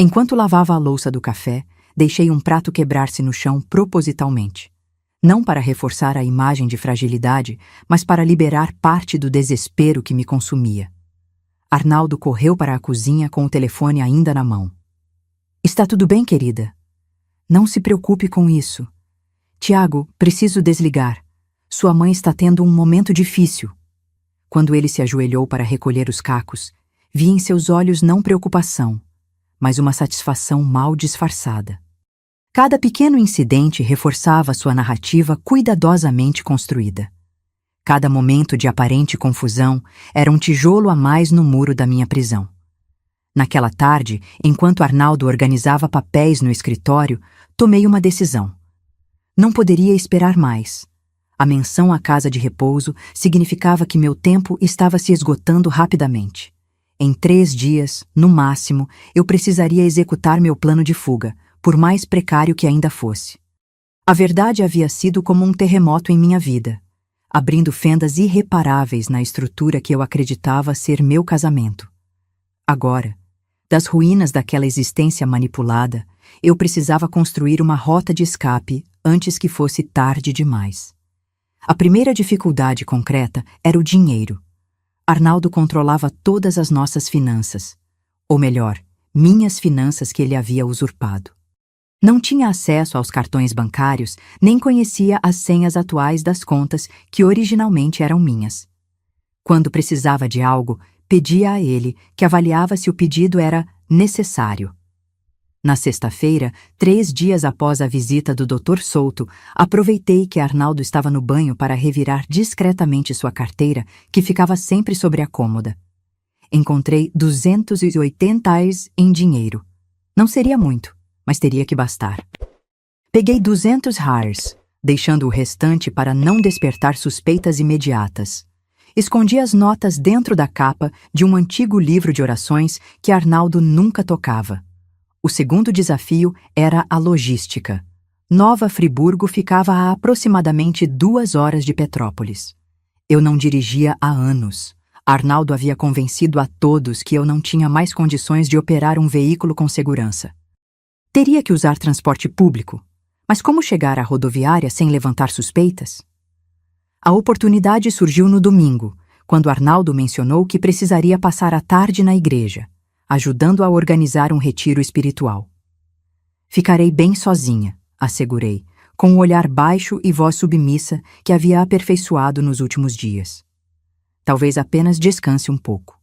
Enquanto lavava a louça do café, deixei um prato quebrar-se no chão propositalmente. Não para reforçar a imagem de fragilidade, mas para liberar parte do desespero que me consumia. Arnaldo correu para a cozinha com o telefone ainda na mão. Está tudo bem, querida? Não se preocupe com isso. Tiago, preciso desligar. Sua mãe está tendo um momento difícil. Quando ele se ajoelhou para recolher os cacos, vi em seus olhos não preocupação, mas uma satisfação mal disfarçada. Cada pequeno incidente reforçava sua narrativa cuidadosamente construída. Cada momento de aparente confusão era um tijolo a mais no muro da minha prisão. Naquela tarde, enquanto Arnaldo organizava papéis no escritório, tomei uma decisão. Não poderia esperar mais. A menção à casa de repouso significava que meu tempo estava se esgotando rapidamente. Em 3 dias, no máximo, eu precisaria executar meu plano de fuga, por mais precário que ainda fosse. A verdade havia sido como um terremoto em minha vida, abrindo fendas irreparáveis na estrutura que eu acreditava ser meu casamento. Agora, das ruínas daquela existência manipulada, eu precisava construir uma rota de escape antes que fosse tarde demais. A primeira dificuldade concreta era o dinheiro. Arnaldo controlava todas as nossas finanças, ou melhor, minhas finanças que ele havia usurpado. Não tinha acesso aos cartões bancários, nem conhecia as senhas atuais das contas que originalmente eram minhas. Quando precisava de algo, pedia a ele, que avaliava se o pedido era necessário. Na sexta-feira, 3 dias após a visita do Dr. Souto, aproveitei que Arnaldo estava no banho para revirar discretamente sua carteira, que ficava sempre sobre a cômoda. Encontrei 280 reais em dinheiro. Não seria muito, mas teria que bastar. Peguei 200 reais, deixando o restante para não despertar suspeitas imediatas. Escondi as notas dentro da capa de um antigo livro de orações que Arnaldo nunca tocava. O segundo desafio era a logística. Nova Friburgo ficava a aproximadamente 2 horas de Petrópolis. Eu não dirigia há anos. Arnaldo havia convencido a todos que eu não tinha mais condições de operar um veículo com segurança. Teria que usar transporte público, mas como chegar à rodoviária sem levantar suspeitas? A oportunidade surgiu no domingo, quando Arnaldo mencionou que precisaria passar a tarde na igreja, ajudando a organizar um retiro espiritual. Ficarei bem sozinha, assegurei, com um olhar baixo e voz submissa que havia aperfeiçoado nos últimos dias. Talvez apenas descanse um pouco.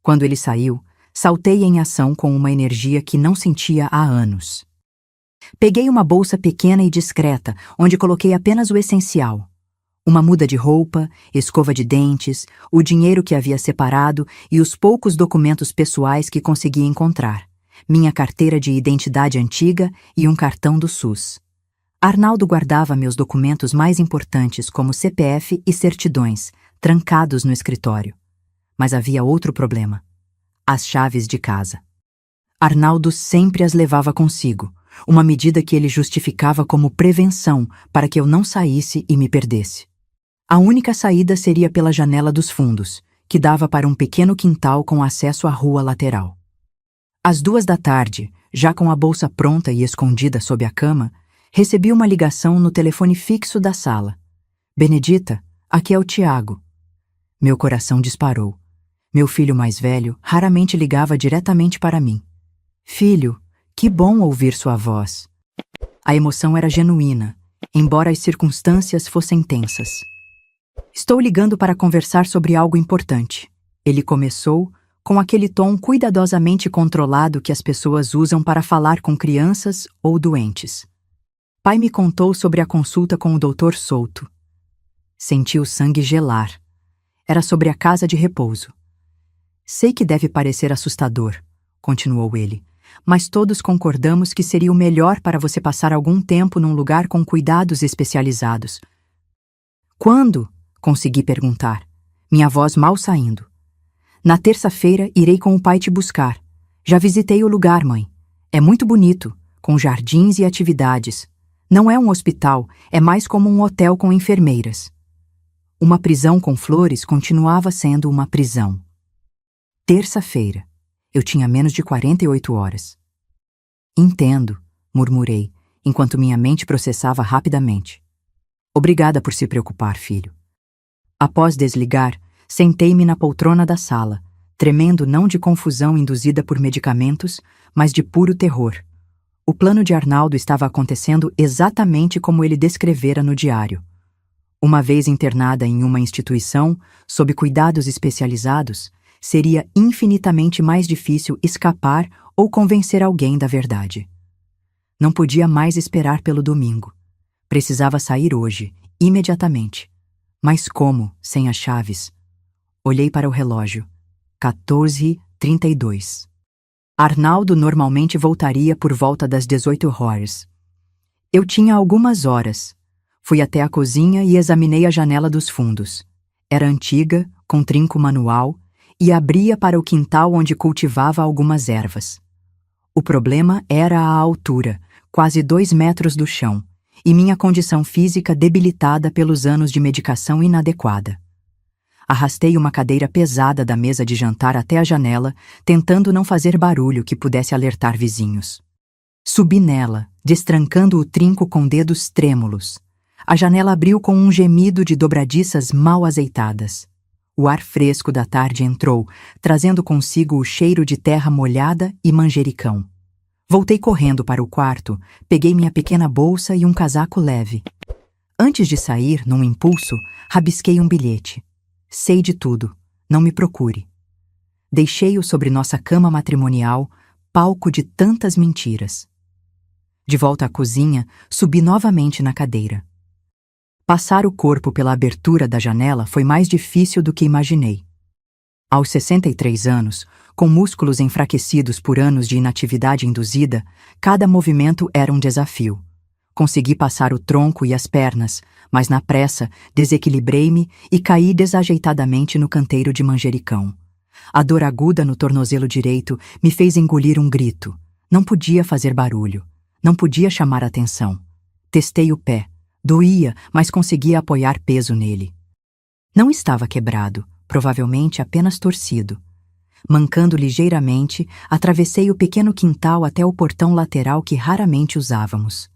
Quando ele saiu, saltei em ação com uma energia que não sentia há anos. Peguei uma bolsa pequena e discreta, onde coloquei apenas o essencial. Uma muda de roupa, escova de dentes, o dinheiro que havia separado e os poucos documentos pessoais que consegui encontrar, minha carteira de identidade antiga e um cartão do SUS. Arnaldo guardava meus documentos mais importantes como CPF e certidões, trancados no escritório. Mas havia outro problema: as chaves de casa. Arnaldo sempre as levava consigo, uma medida que ele justificava como prevenção para que eu não saísse e me perdesse. A única saída seria pela janela dos fundos, que dava para um pequeno quintal com acesso à rua lateral. Às 2 da tarde, já com a bolsa pronta e escondida sob a cama, recebi uma ligação no telefone fixo da sala. Benedita, aqui é o Tiago. Meu coração disparou. Meu filho mais velho raramente ligava diretamente para mim. Filho, que bom ouvir sua voz. A emoção era genuína, embora as circunstâncias fossem tensas. Estou ligando para conversar sobre algo importante. Ele começou, com aquele tom cuidadosamente controlado que as pessoas usam para falar com crianças ou doentes. Pai me contou sobre a consulta com o Dr. Souto. Senti o sangue gelar. Era sobre a casa de repouso. Sei que deve parecer assustador, continuou ele, mas todos concordamos que seria o melhor para você passar algum tempo num lugar com cuidados especializados. Quando? Consegui perguntar, minha voz mal saindo. Na terça-feira irei com o pai te buscar. Já visitei o lugar, mãe. É muito bonito, com jardins e atividades. Não é um hospital, é mais como um hotel com enfermeiras. Uma prisão com flores continuava sendo uma prisão. Terça-feira. Eu tinha menos de 48 horas. Entendo, murmurei, enquanto minha mente processava rapidamente. Obrigada por se preocupar, filho. Após desligar, sentei-me na poltrona da sala, tremendo não de confusão induzida por medicamentos, mas de puro terror. O plano de Arnaldo estava acontecendo exatamente como ele descrevera no diário. Uma vez internada em uma instituição, sob cuidados especializados, seria infinitamente mais difícil escapar ou convencer alguém da verdade. Não podia mais esperar pelo domingo. Precisava sair hoje, imediatamente. Mas como, sem as chaves? Olhei para o relógio. 14h32. Arnaldo normalmente voltaria por volta das 18 horas. Eu tinha algumas horas. Fui até a cozinha e examinei a janela dos fundos. Era antiga, com trinco manual, e abria para o quintal onde cultivava algumas ervas. O problema era a altura, quase 2 metros do chão, e minha condição física debilitada pelos anos de medicação inadequada. Arrastei uma cadeira pesada da mesa de jantar até a janela, tentando não fazer barulho que pudesse alertar vizinhos. Subi nela, destrancando o trinco com dedos trêmulos. A janela abriu com um gemido de dobradiças mal azeitadas. O ar fresco da tarde entrou, trazendo consigo o cheiro de terra molhada e manjericão. Voltei correndo para o quarto, peguei minha pequena bolsa e um casaco leve. Antes de sair, num impulso, rabisquei um bilhete. Sei de tudo, não me procure. Deixei-o sobre nossa cama matrimonial, palco de tantas mentiras. De volta à cozinha, subi novamente na cadeira. Passar o corpo pela abertura da janela foi mais difícil do que imaginei. Aos 63 anos, com músculos enfraquecidos por anos de inatividade induzida, cada movimento era um desafio. Consegui passar o tronco e as pernas, mas na pressa desequilibrei-me e caí desajeitadamente no canteiro de manjericão. A dor aguda no tornozelo direito me fez engolir um grito. Não podia fazer barulho. Não podia chamar atenção. Testei o pé. Doía, mas conseguia apoiar peso nele. Não estava quebrado, provavelmente apenas torcido. Mancando ligeiramente, atravessei o pequeno quintal até o portão lateral que raramente usávamos.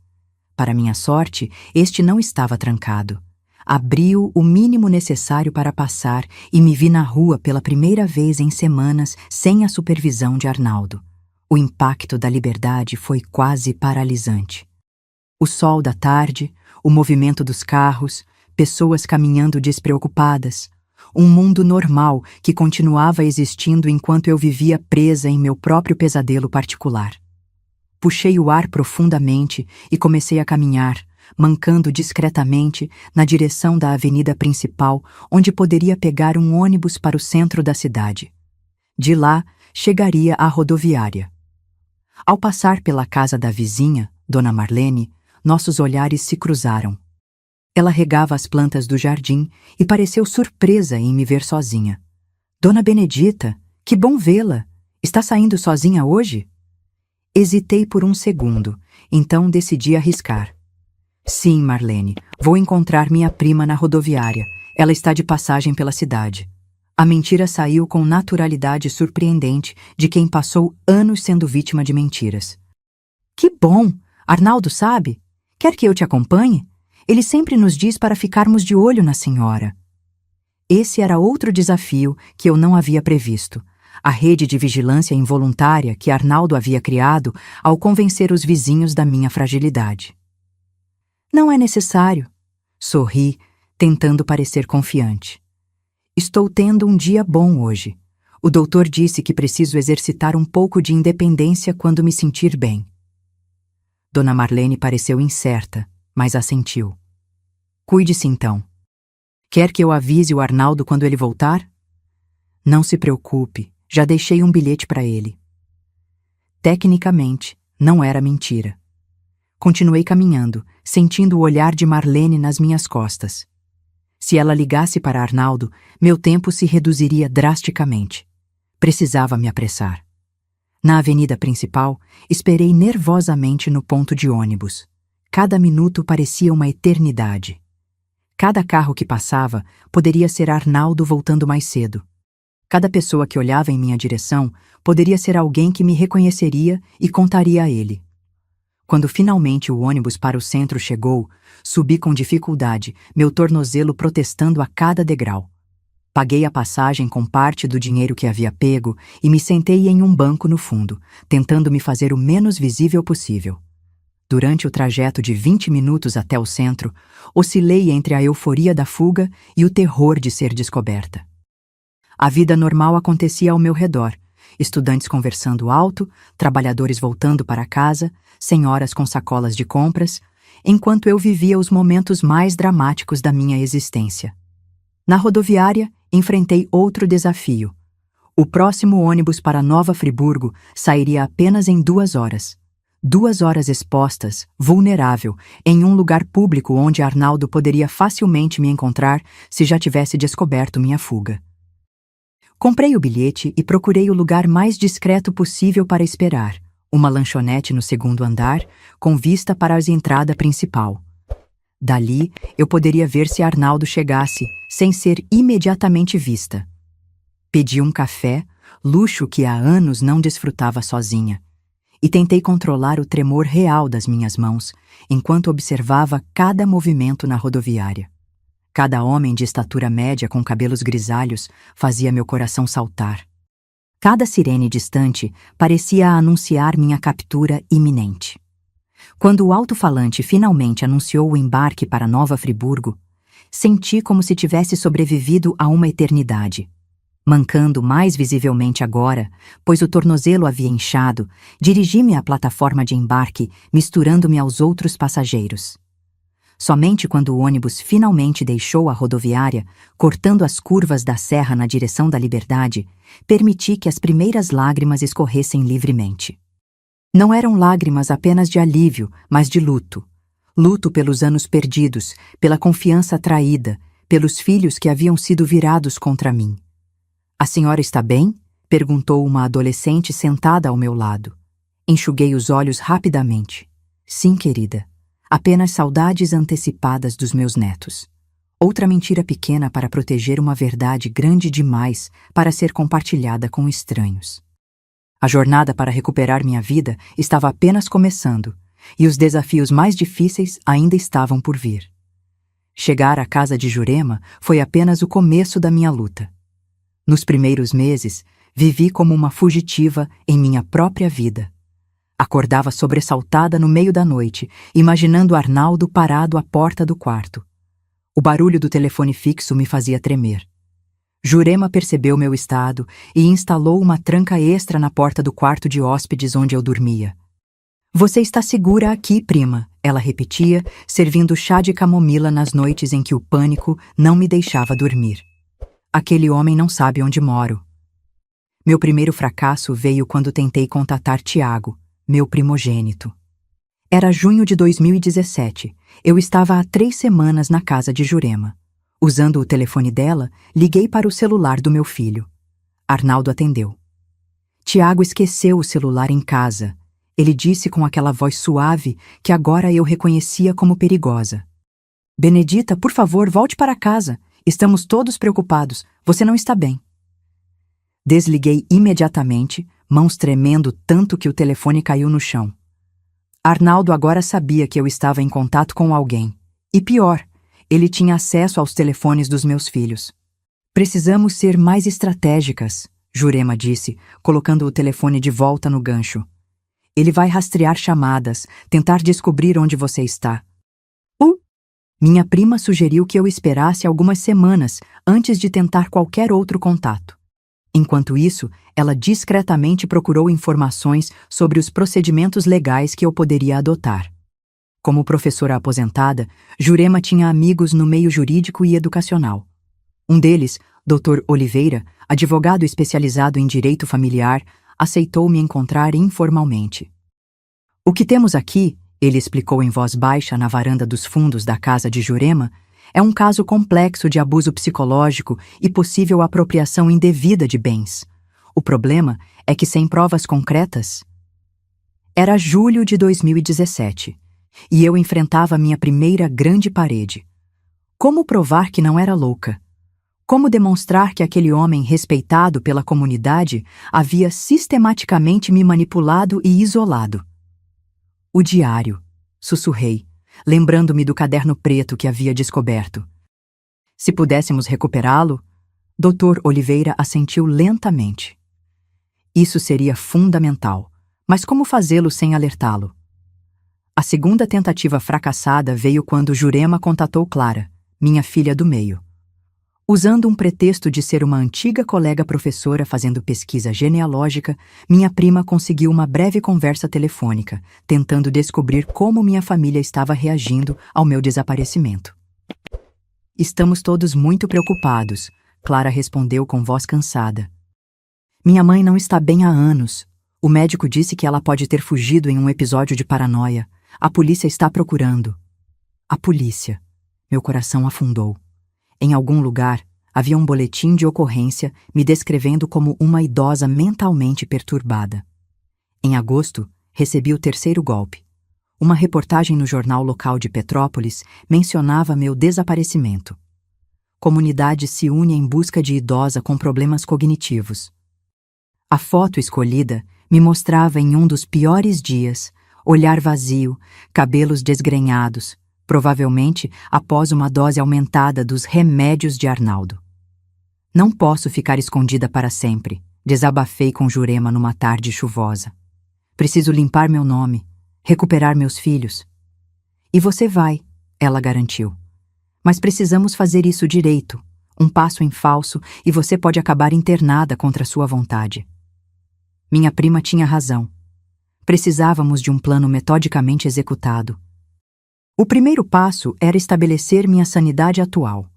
Para minha sorte, este não estava trancado. Abri-o o mínimo necessário para passar e me vi na rua pela primeira vez em semanas sem a supervisão de Arnaldo. O impacto da liberdade foi quase paralisante. O sol da tarde, o movimento dos carros, pessoas caminhando despreocupadas, um mundo normal que continuava existindo enquanto eu vivia presa em meu próprio pesadelo particular. Puxei o ar profundamente e comecei a caminhar, mancando discretamente na direção da avenida principal, onde poderia pegar um ônibus para o centro da cidade. De lá, chegaria à rodoviária. Ao passar pela casa da vizinha, Dona Marlene, nossos olhares se cruzaram. Ela regava as plantas do jardim e pareceu surpresa em me ver sozinha. Dona Benedita, que bom vê-la! Está saindo sozinha hoje? Hesitei por um segundo, então decidi arriscar. Sim, Marlene, vou encontrar minha prima na rodoviária. Ela está de passagem pela cidade. A mentira saiu com naturalidade surpreendente de quem passou anos sendo vítima de mentiras. Que bom! Arnaldo sabe? Quer que eu te acompanhe? Ele sempre nos diz para ficarmos de olho na senhora. Esse era outro desafio que eu não havia previsto. A rede de vigilância involuntária que Arnaldo havia criado ao convencer os vizinhos da minha fragilidade. Não é necessário. Sorri, tentando parecer confiante. Estou tendo um dia bom hoje. O doutor disse que preciso exercitar um pouco de independência quando me sentir bem. Dona Marlene pareceu incerta, mas assentiu. Cuide-se então. Quer que eu avise o Arnaldo quando ele voltar? Não se preocupe, já deixei um bilhete para ele. Tecnicamente, não era mentira. Continuei caminhando, sentindo o olhar de Marlene nas minhas costas. Se ela ligasse para Arnaldo, meu tempo se reduziria drasticamente. Precisava me apressar. Na avenida principal, esperei nervosamente no ponto de ônibus. Cada minuto parecia uma eternidade. Cada carro que passava poderia ser Arnaldo voltando mais cedo. Cada pessoa que olhava em minha direção poderia ser alguém que me reconheceria e contaria a ele. Quando finalmente o ônibus para o centro chegou, subi com dificuldade, meu tornozelo protestando a cada degrau. Paguei a passagem com parte do dinheiro que havia pego e me sentei em um banco no fundo, tentando me fazer o menos visível possível. Durante o trajeto de 20 minutos até o centro, oscilei entre a euforia da fuga e o terror de ser descoberta. A vida normal acontecia ao meu redor, estudantes conversando alto, trabalhadores voltando para casa, senhoras com sacolas de compras, enquanto eu vivia os momentos mais dramáticos da minha existência. Na rodoviária, enfrentei outro desafio. O próximo ônibus para Nova Friburgo sairia apenas em 2 horas. 2 horas expostas, vulnerável, em um lugar público onde Arnaldo poderia facilmente me encontrar se já tivesse descoberto minha fuga. Comprei o bilhete e procurei o lugar mais discreto possível para esperar, uma lanchonete no 2º andar, com vista para a entrada principal. Dali, eu poderia ver se Arnaldo chegasse, sem ser imediatamente vista. Pedi um café, luxo que há anos não desfrutava sozinha, e tentei controlar o tremor real das minhas mãos, enquanto observava cada movimento na rodoviária. Cada homem de estatura média com cabelos grisalhos fazia meu coração saltar. Cada sirene distante parecia anunciar minha captura iminente. Quando o alto-falante finalmente anunciou o embarque para Nova Friburgo, senti como se tivesse sobrevivido a uma eternidade. Mancando mais visivelmente agora, pois o tornozelo havia inchado, dirigi-me à plataforma de embarque, misturando-me aos outros passageiros. Somente quando o ônibus finalmente deixou a rodoviária, cortando as curvas da serra na direção da Liberdade, permiti que as primeiras lágrimas escorressem livremente. Não eram lágrimas apenas de alívio, mas de luto. Luto pelos anos perdidos, pela confiança traída, pelos filhos que haviam sido virados contra mim. "A senhora está bem?" perguntou uma adolescente sentada ao meu lado. Enxuguei os olhos rapidamente. "Sim, querida. Apenas saudades antecipadas dos meus netos." Outra mentira pequena para proteger uma verdade grande demais para ser compartilhada com estranhos. A jornada para recuperar minha vida estava apenas começando, e os desafios mais difíceis ainda estavam por vir. Chegar à casa de Jurema foi apenas o começo da minha luta. Nos primeiros meses, vivi como uma fugitiva em minha própria vida. Acordava sobressaltada no meio da noite, imaginando Arnaldo parado à porta do quarto. O barulho do telefone fixo me fazia tremer. Jurema percebeu meu estado e instalou uma tranca extra na porta do quarto de hóspedes onde eu dormia. "Você está segura aqui, prima", ela repetia, servindo chá de camomila nas noites em que o pânico não me deixava dormir. "Aquele homem não sabe onde moro." Meu primeiro fracasso veio quando tentei contatar Tiago, meu primogênito. Era junho de 2017. Eu estava há 3 semanas na casa de Jurema. Usando o telefone dela, liguei para o celular do meu filho. Arnaldo atendeu. Tiago esqueceu o celular em casa. Ele disse com aquela voz suave que agora eu reconhecia como perigosa. "Benedita, por favor, volte para casa. Estamos todos preocupados. Você não está bem." Desliguei imediatamente, mãos tremendo tanto que o telefone caiu no chão. Arnaldo agora sabia que eu estava em contato com alguém. E pior, ele tinha acesso aos telefones dos meus filhos. "Precisamos ser mais estratégicas", Jurema disse, colocando o telefone de volta no gancho. "Ele vai rastrear chamadas, tentar descobrir onde você está." Minha prima sugeriu que eu esperasse algumas semanas antes de tentar qualquer outro contato. Enquanto isso, ela discretamente procurou informações sobre os procedimentos legais que eu poderia adotar. Como professora aposentada, Jurema tinha amigos no meio jurídico e educacional. Um deles, Dr. Oliveira, advogado especializado em direito familiar, aceitou me encontrar informalmente. O que temos aqui, ele explicou em voz baixa na varanda dos fundos da casa de Jurema, é um caso complexo de abuso psicológico e possível apropriação indevida de bens. O problema é que sem provas concretas... Era julho de 2017, e eu enfrentava minha primeira grande parede. Como provar que não era louca? Como demonstrar que aquele homem respeitado pela comunidade havia sistematicamente me manipulado e isolado? O diário, sussurrei, lembrando-me do caderno preto que havia descoberto. Se pudéssemos recuperá-lo, Dr. Oliveira assentiu lentamente. Isso seria fundamental, mas como fazê-lo sem alertá-lo? A segunda tentativa fracassada veio quando Jurema contatou Clara, minha filha do meio. Usando um pretexto de ser uma antiga colega professora fazendo pesquisa genealógica, minha prima conseguiu uma breve conversa telefônica, tentando descobrir como minha família estava reagindo ao meu desaparecimento. Estamos todos muito preocupados, Clara respondeu com voz cansada. Minha mãe não está bem há anos. O médico disse que ela pode ter fugido em um episódio de paranoia. A polícia está procurando. A polícia. Meu coração afundou. Em algum lugar, havia um boletim de ocorrência me descrevendo como uma idosa mentalmente perturbada. Em agosto, recebi o terceiro golpe. Uma reportagem no jornal local de Petrópolis mencionava meu desaparecimento. Comunidade se une em busca de idosa com problemas cognitivos. A foto escolhida me mostrava em um dos piores dias, olhar vazio, cabelos desgrenhados, provavelmente após uma dose aumentada dos remédios de Arnaldo. Não posso ficar escondida para sempre, desabafei com Jurema numa tarde chuvosa. Preciso limpar meu nome, recuperar meus filhos. E você vai, ela garantiu. Mas precisamos fazer isso direito. Um passo em falso e você pode acabar internada contra sua vontade. Minha prima tinha razão. Precisávamos de um plano metodicamente executado. O primeiro passo era estabelecer minha sanidade atual.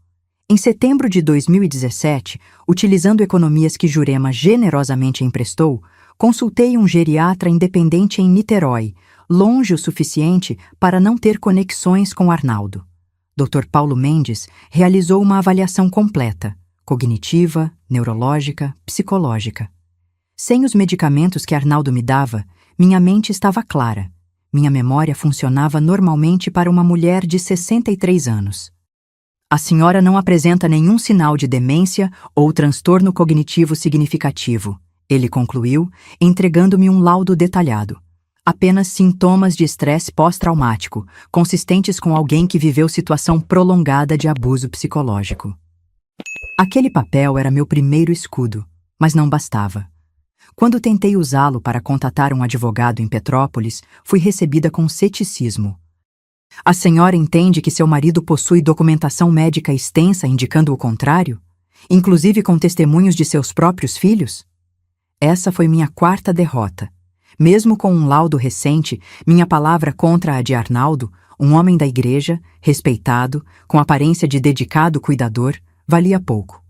Em setembro de 2017, utilizando economias que Jurema generosamente emprestou, consultei um geriatra independente em Niterói, longe o suficiente para não ter conexões com Arnaldo. Dr. Paulo Mendes realizou uma avaliação completa, cognitiva, neurológica, psicológica. Sem os medicamentos que Arnaldo me dava, minha mente estava clara. Minha memória funcionava normalmente para uma mulher de 63 anos. A senhora não apresenta nenhum sinal de demência ou transtorno cognitivo significativo, ele concluiu, entregando-me um laudo detalhado. Apenas sintomas de estresse pós-traumático, consistentes com alguém que viveu situação prolongada de abuso psicológico. Aquele papel era meu primeiro escudo, mas não bastava. Quando tentei usá-lo para contatar um advogado em Petrópolis, fui recebida com ceticismo. A senhora entende que seu marido possui documentação médica extensa indicando o contrário? Inclusive com testemunhos de seus próprios filhos? Essa foi minha quarta derrota. Mesmo com um laudo recente, minha palavra contra a de Arnaldo, um homem da igreja, respeitado, com aparência de dedicado cuidador, valia pouco.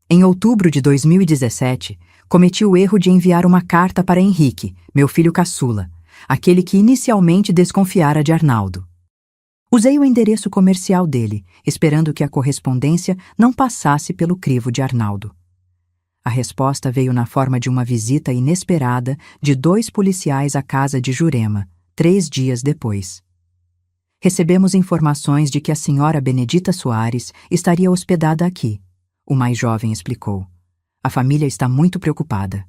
Em outubro de 2017, cometi o erro de enviar uma carta para Henrique, meu filho caçula, aquele que inicialmente desconfiara de Arnaldo. Usei o endereço comercial dele, esperando que a correspondência não passasse pelo crivo de Arnaldo. A resposta veio na forma de uma visita inesperada de 2 policiais à casa de Jurema, 3 dias depois. Recebemos informações de que a senhora Benedita Soares estaria hospedada aqui, o mais jovem explicou. A família está muito preocupada.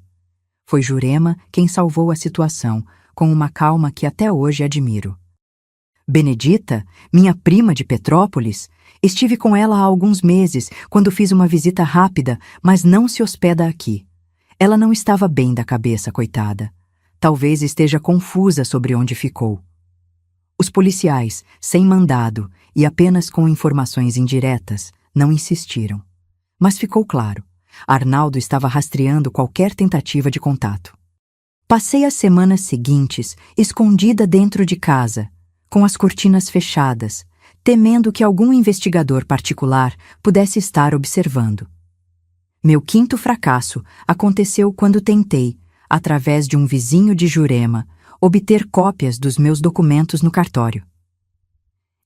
Foi Jurema quem salvou a situação, com uma calma que até hoje admiro. Benedita, minha prima de Petrópolis, estive com ela há alguns meses, quando fiz uma visita rápida, mas não se hospeda aqui. Ela não estava bem da cabeça, coitada. Talvez esteja confusa sobre onde ficou. Os policiais, sem mandado e apenas com informações indiretas, não insistiram. Mas ficou claro. Arnaldo estava rastreando qualquer tentativa de contato. Passei as semanas seguintes escondida dentro de casa, com as cortinas fechadas, temendo que algum investigador particular pudesse estar observando. Meu quinto fracasso aconteceu quando tentei, através de um vizinho de Jurema, obter cópias dos meus documentos no cartório.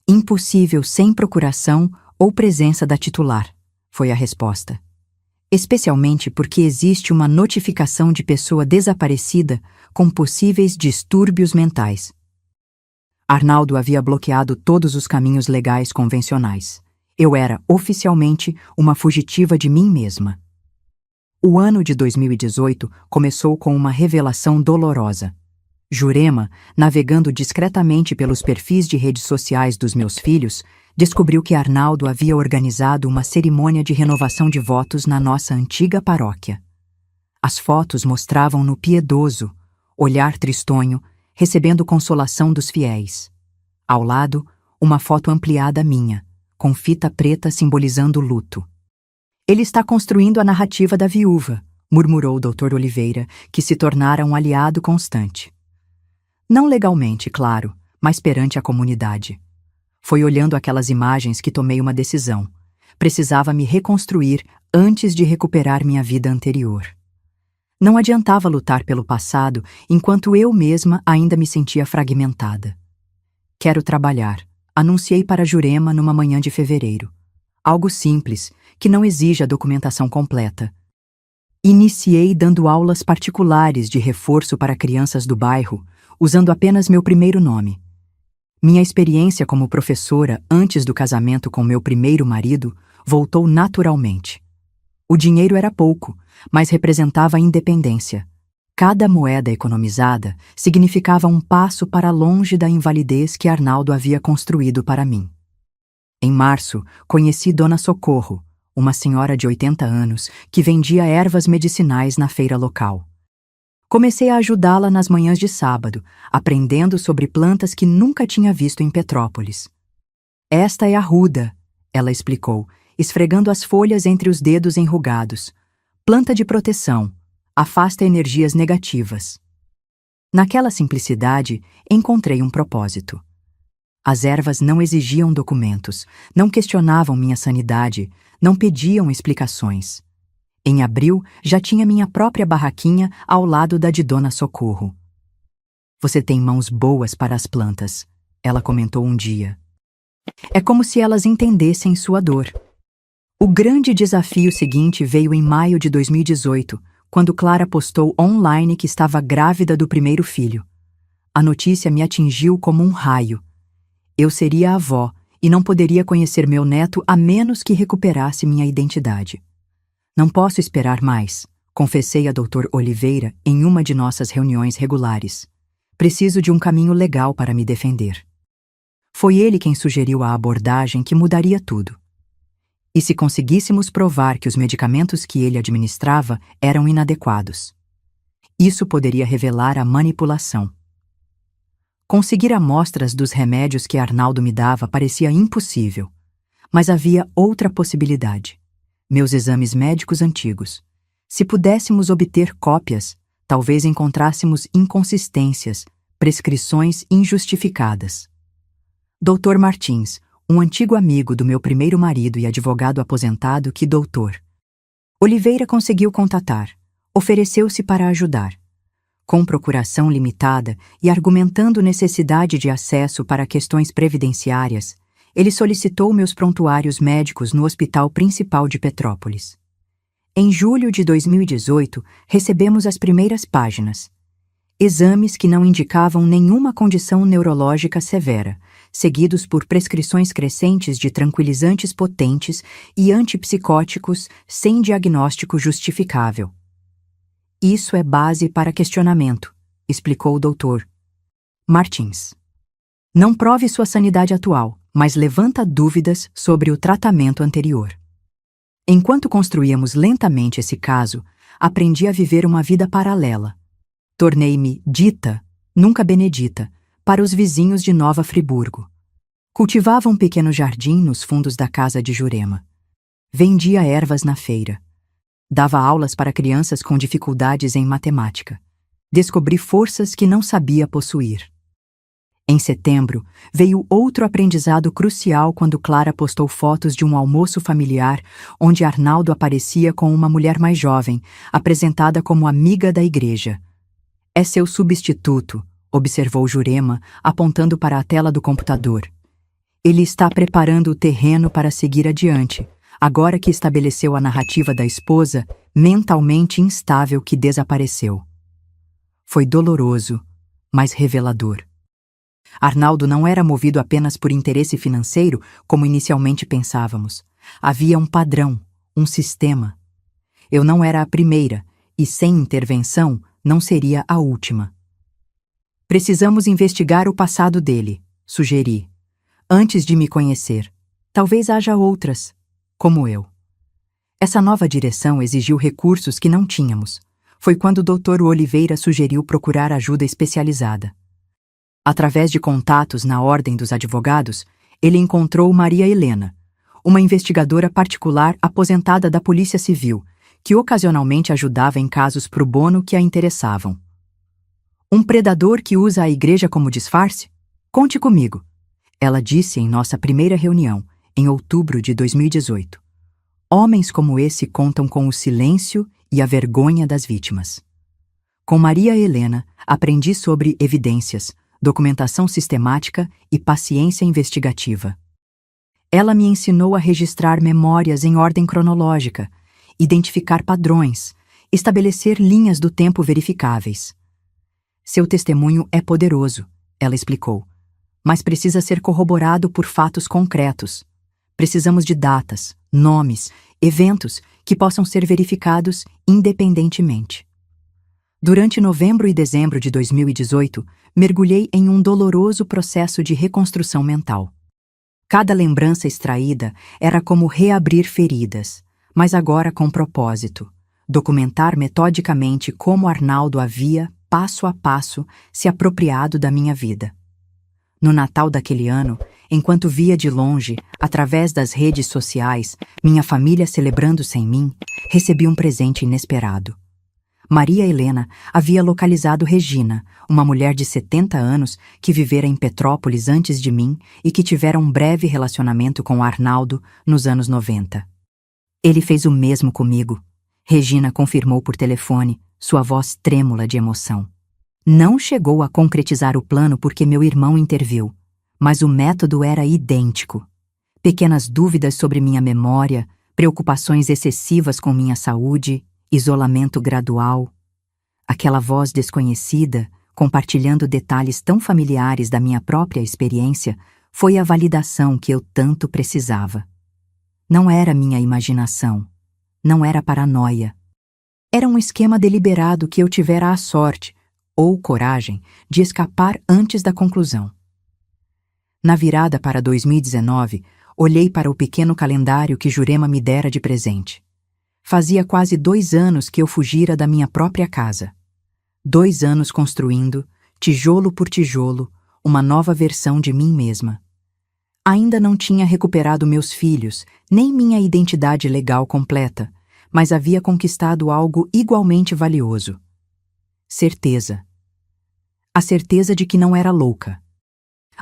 Impossível sem procuração ou presença da titular, foi a resposta. Especialmente porque existe uma notificação de pessoa desaparecida com possíveis distúrbios mentais. Arnaldo havia bloqueado todos os caminhos legais convencionais. Eu era, oficialmente, uma fugitiva de mim mesma. O ano de 2018 começou com uma revelação dolorosa. Jurema, navegando discretamente pelos perfis de redes sociais dos meus filhos, descobriu que Arnaldo havia organizado uma cerimônia de renovação de votos na nossa antiga paróquia. As fotos mostravam-no piedoso, olhar tristonho, recebendo consolação dos fiéis. Ao lado, uma foto ampliada minha, com fita preta simbolizando o luto. Ele está construindo a narrativa da viúva, murmurou o Dr. Oliveira, que se tornara um aliado constante. Não legalmente, claro, mas perante a comunidade. Foi olhando aquelas imagens que tomei uma decisão. Precisava me reconstruir antes de recuperar minha vida anterior. Não adiantava lutar pelo passado enquanto eu mesma ainda me sentia fragmentada. Quero trabalhar, anunciei para Jurema numa manhã de fevereiro. Algo simples, que não exige a documentação completa. Iniciei dando aulas particulares de reforço para crianças do bairro, usando apenas meu primeiro nome. Minha experiência como professora antes do casamento com meu primeiro marido voltou naturalmente. O dinheiro era pouco, mas representava a independência. Cada moeda economizada significava um passo para longe da invalidez que Arnaldo havia construído para mim. Em março, conheci Dona Socorro, uma senhora de 80 anos que vendia ervas medicinais na feira local. Comecei a ajudá-la nas manhãs de sábado, aprendendo sobre plantas que nunca tinha visto em Petrópolis. Esta é a ruda, ela explicou, esfregando as folhas entre os dedos enrugados. Planta de proteção, afasta energias negativas. Naquela simplicidade, encontrei um propósito. As ervas não exigiam documentos, não questionavam minha sanidade, não pediam explicações. Em abril, já tinha minha própria barraquinha ao lado da de Dona Socorro. Você tem mãos boas para as plantas, ela comentou um dia. É como se elas entendessem sua dor. O grande desafio seguinte veio em maio de 2018, quando Clara postou online que estava grávida do primeiro filho. A notícia me atingiu como um raio. Eu seria a avó e não poderia conhecer meu neto a menos que recuperasse minha identidade. Não posso esperar mais, confessei a Dr. Oliveira em uma de nossas reuniões regulares. Preciso de um caminho legal para me defender. Foi ele quem sugeriu a abordagem que mudaria tudo. E se conseguíssemos provar que os medicamentos que ele administrava eram inadequados? Isso poderia revelar a manipulação. Conseguir amostras dos remédios que Arnaldo me dava parecia impossível, mas havia outra possibilidade. Meus exames médicos antigos. Se pudéssemos obter cópias, talvez encontrássemos inconsistências, prescrições injustificadas. Dr. Martins, um antigo amigo do meu primeiro marido e advogado aposentado que Dr. Oliveira conseguiu contatar, ofereceu-se para ajudar. Com procuração limitada e argumentando necessidade de acesso para questões previdenciárias, ele solicitou meus prontuários médicos no Hospital Principal de Petrópolis. Em julho de 2018, recebemos as primeiras páginas. Exames que não indicavam nenhuma condição neurológica severa, seguidos por prescrições crescentes de tranquilizantes potentes e antipsicóticos sem diagnóstico justificável. Isso é base para questionamento, explicou o Dr. Martins. Não prove sua sanidade atual, mas levanta dúvidas sobre o tratamento anterior. Enquanto construíamos lentamente esse caso, aprendi a viver uma vida paralela. Tornei-me Dita, nunca Benedita, para os vizinhos de Nova Friburgo. Cultivava um pequeno jardim nos fundos da casa de Jurema. Vendia ervas na feira. Dava aulas para crianças com dificuldades em matemática. Descobri forças que não sabia possuir. Em setembro, veio outro aprendizado crucial quando Clara postou fotos de um almoço familiar onde Arnaldo aparecia com uma mulher mais jovem, apresentada como amiga da igreja, É seu substituto, observou Jurema, apontando para a tela do computador. Ele está preparando o terreno para seguir adiante, agora que estabeleceu a narrativa da esposa mentalmente instável que desapareceu. Foi doloroso, mas revelador. Arnaldo não era movido apenas por interesse financeiro, como inicialmente pensávamos. Havia um padrão, um sistema. Eu não era a primeira, e sem intervenção, não seria a última. Precisamos investigar o passado dele, sugeri. Antes de me conhecer, talvez haja outras, como eu. Essa nova direção exigiu recursos que não tínhamos. Foi quando o Dr. Oliveira sugeriu procurar ajuda especializada. Através de contatos na Ordem dos Advogados, ele encontrou Maria Helena, uma investigadora particular aposentada da Polícia Civil, que ocasionalmente ajudava em casos pro bono que a interessavam. Um predador que usa a igreja como disfarce? Conte comigo, ela disse em nossa primeira reunião, em outubro de 2018. Homens como esse contam com o silêncio e a vergonha das vítimas. Com Maria Helena, aprendi sobre evidências, documentação sistemática e paciência investigativa. Ela me ensinou a registrar memórias em ordem cronológica, identificar padrões, estabelecer linhas do tempo verificáveis. Seu testemunho é poderoso, ela explicou, mas precisa ser corroborado por fatos concretos. Precisamos de datas, nomes, eventos que possam ser verificados independentemente. Durante novembro e dezembro de 2018, mergulhei em um doloroso processo de reconstrução mental. Cada lembrança extraída era como reabrir feridas, mas agora com propósito: documentar metodicamente como Arnaldo havia, passo a passo, se apropriado da minha vida. No Natal daquele ano, enquanto via de longe, através das redes sociais, minha família celebrando sem mim, recebi um presente inesperado. Maria Helena havia localizado Regina, uma mulher de 70 anos que vivera em Petrópolis antes de mim e que tivera um breve relacionamento com Arnaldo nos anos 90. Ele fez o mesmo comigo, Regina confirmou por telefone, sua voz trêmula de emoção. Não chegou a concretizar o plano porque meu irmão interviu, mas o método era idêntico. Pequenas dúvidas sobre minha memória, preocupações excessivas com minha saúde, isolamento gradual. Aquela voz desconhecida, compartilhando detalhes tão familiares da minha própria experiência, foi a validação que eu tanto precisava. Não era minha imaginação, não era paranoia. Era um esquema deliberado que eu tivera a sorte, ou coragem, de escapar antes da conclusão. Na virada para 2019, olhei para o pequeno calendário que Jurema me dera de presente. Fazia quase 2 anos que eu fugira da minha própria casa. 2 anos construindo, tijolo por tijolo, uma nova versão de mim mesma. Ainda não tinha recuperado meus filhos, nem minha identidade legal completa, mas havia conquistado algo igualmente valioso. Certeza. A certeza de que não era louca.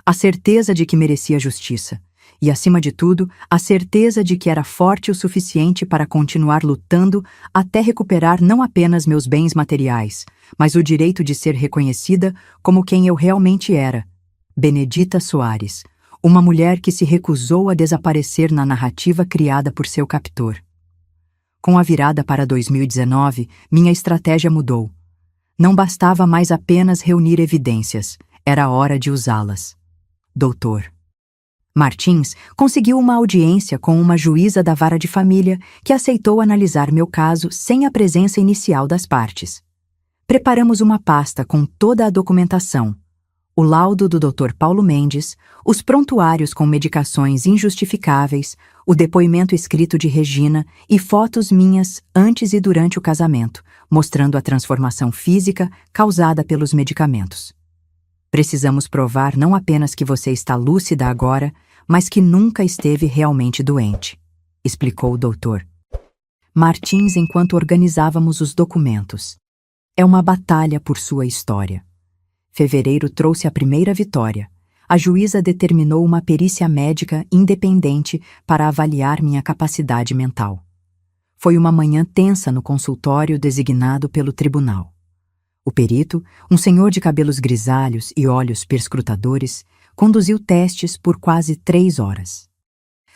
A certeza de que merecia justiça. E, acima de tudo, a certeza de que era forte o suficiente para continuar lutando até recuperar não apenas meus bens materiais, mas o direito de ser reconhecida como quem eu realmente era. Benedita Soares, uma mulher que se recusou a desaparecer na narrativa criada por seu captor. Com a virada para 2019, minha estratégia mudou. Não bastava mais apenas reunir evidências, era hora de usá-las. Doutor Martins conseguiu uma audiência com uma juíza da vara de família que aceitou analisar meu caso sem a presença inicial das partes. Preparamos uma pasta com toda a documentação, o laudo do Dr. Paulo Mendes, os prontuários com medicações injustificáveis, o depoimento escrito de Regina e fotos minhas antes e durante o casamento, mostrando a transformação física causada pelos medicamentos. Precisamos provar não apenas que você está lúcida agora, mas que nunca esteve realmente doente, explicou o doutor Martins enquanto organizávamos os documentos. É uma batalha por sua história. Fevereiro trouxe a primeira vitória. A juíza determinou uma perícia médica independente para avaliar minha capacidade mental. Foi uma manhã tensa no consultório designado pelo tribunal. O perito, um senhor de cabelos grisalhos e olhos perscrutadores, conduziu testes por quase 3 horas.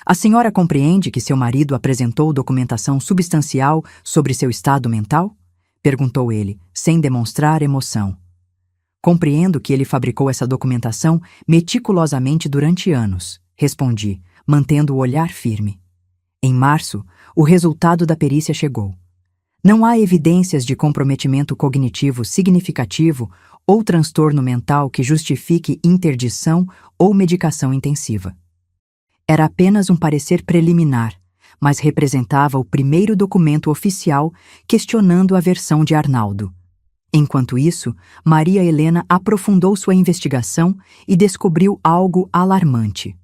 A senhora compreende que seu marido apresentou documentação substancial sobre seu estado mental? Perguntou ele, sem demonstrar emoção. Compreendo que ele fabricou essa documentação meticulosamente durante anos, respondi, mantendo o olhar firme. Em março, o resultado da perícia chegou. Não há evidências de comprometimento cognitivo significativo ou transtorno mental que justifique interdição ou medicação intensiva. Era apenas um parecer preliminar, mas representava o primeiro documento oficial questionando a versão de Arnaldo. Enquanto isso, Maria Helena aprofundou sua investigação e descobriu algo alarmante.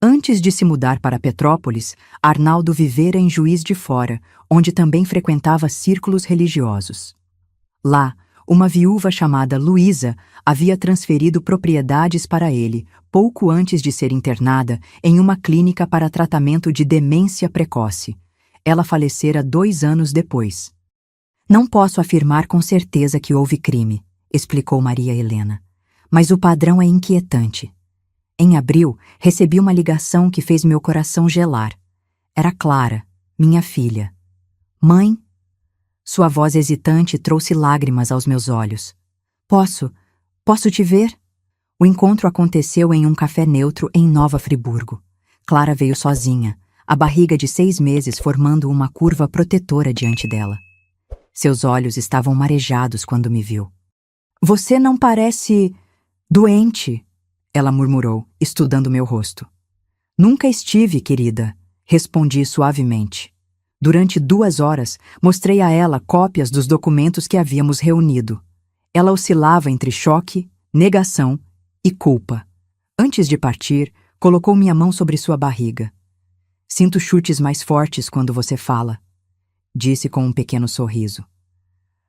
Antes de se mudar para Petrópolis, Arnaldo vivera em Juiz de Fora, onde também frequentava círculos religiosos. Lá, uma viúva chamada Luísa havia transferido propriedades para ele, pouco antes de ser internada, em uma clínica para tratamento de demência precoce. Ela falecera 2 anos depois. Não posso afirmar com certeza que houve crime, explicou Maria Helena, mas o padrão é inquietante. Em abril, recebi uma ligação que fez meu coração gelar. Era Clara, minha filha. Mãe? Sua voz hesitante trouxe lágrimas aos meus olhos. Posso te ver? O encontro aconteceu em um café neutro em Nova Friburgo. Clara veio sozinha, a barriga de 6 meses formando uma curva protetora diante dela. Seus olhos estavam marejados quando me viu. Você não parece doente, ela murmurou, estudando meu rosto. Nunca estive, querida, respondi suavemente. Durante 2 horas, mostrei a ela cópias dos documentos que havíamos reunido. Ela oscilava entre choque, negação e culpa. Antes de partir, colocou minha mão sobre sua barriga. Sinto chutes mais fortes quando você fala, disse com um pequeno sorriso.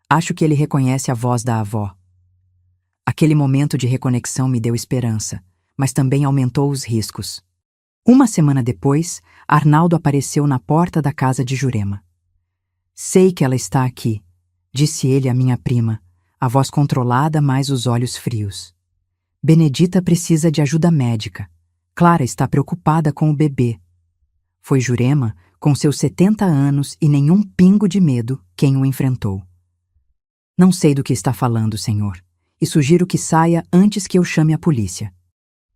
Acho que ele reconhece a voz da avó. Aquele momento de reconexão me deu esperança, mas também aumentou os riscos. 1 semana depois, Arnaldo apareceu na porta da casa de Jurema. Sei que ela está aqui, disse ele à minha prima, a voz controlada mais os olhos frios. Benedita precisa de ajuda médica. Clara está preocupada com o bebê. Foi Jurema, com seus 70 anos e nenhum pingo de medo, quem o enfrentou. Não sei do que está falando, senhor, e sugiro que saia antes que eu chame a polícia.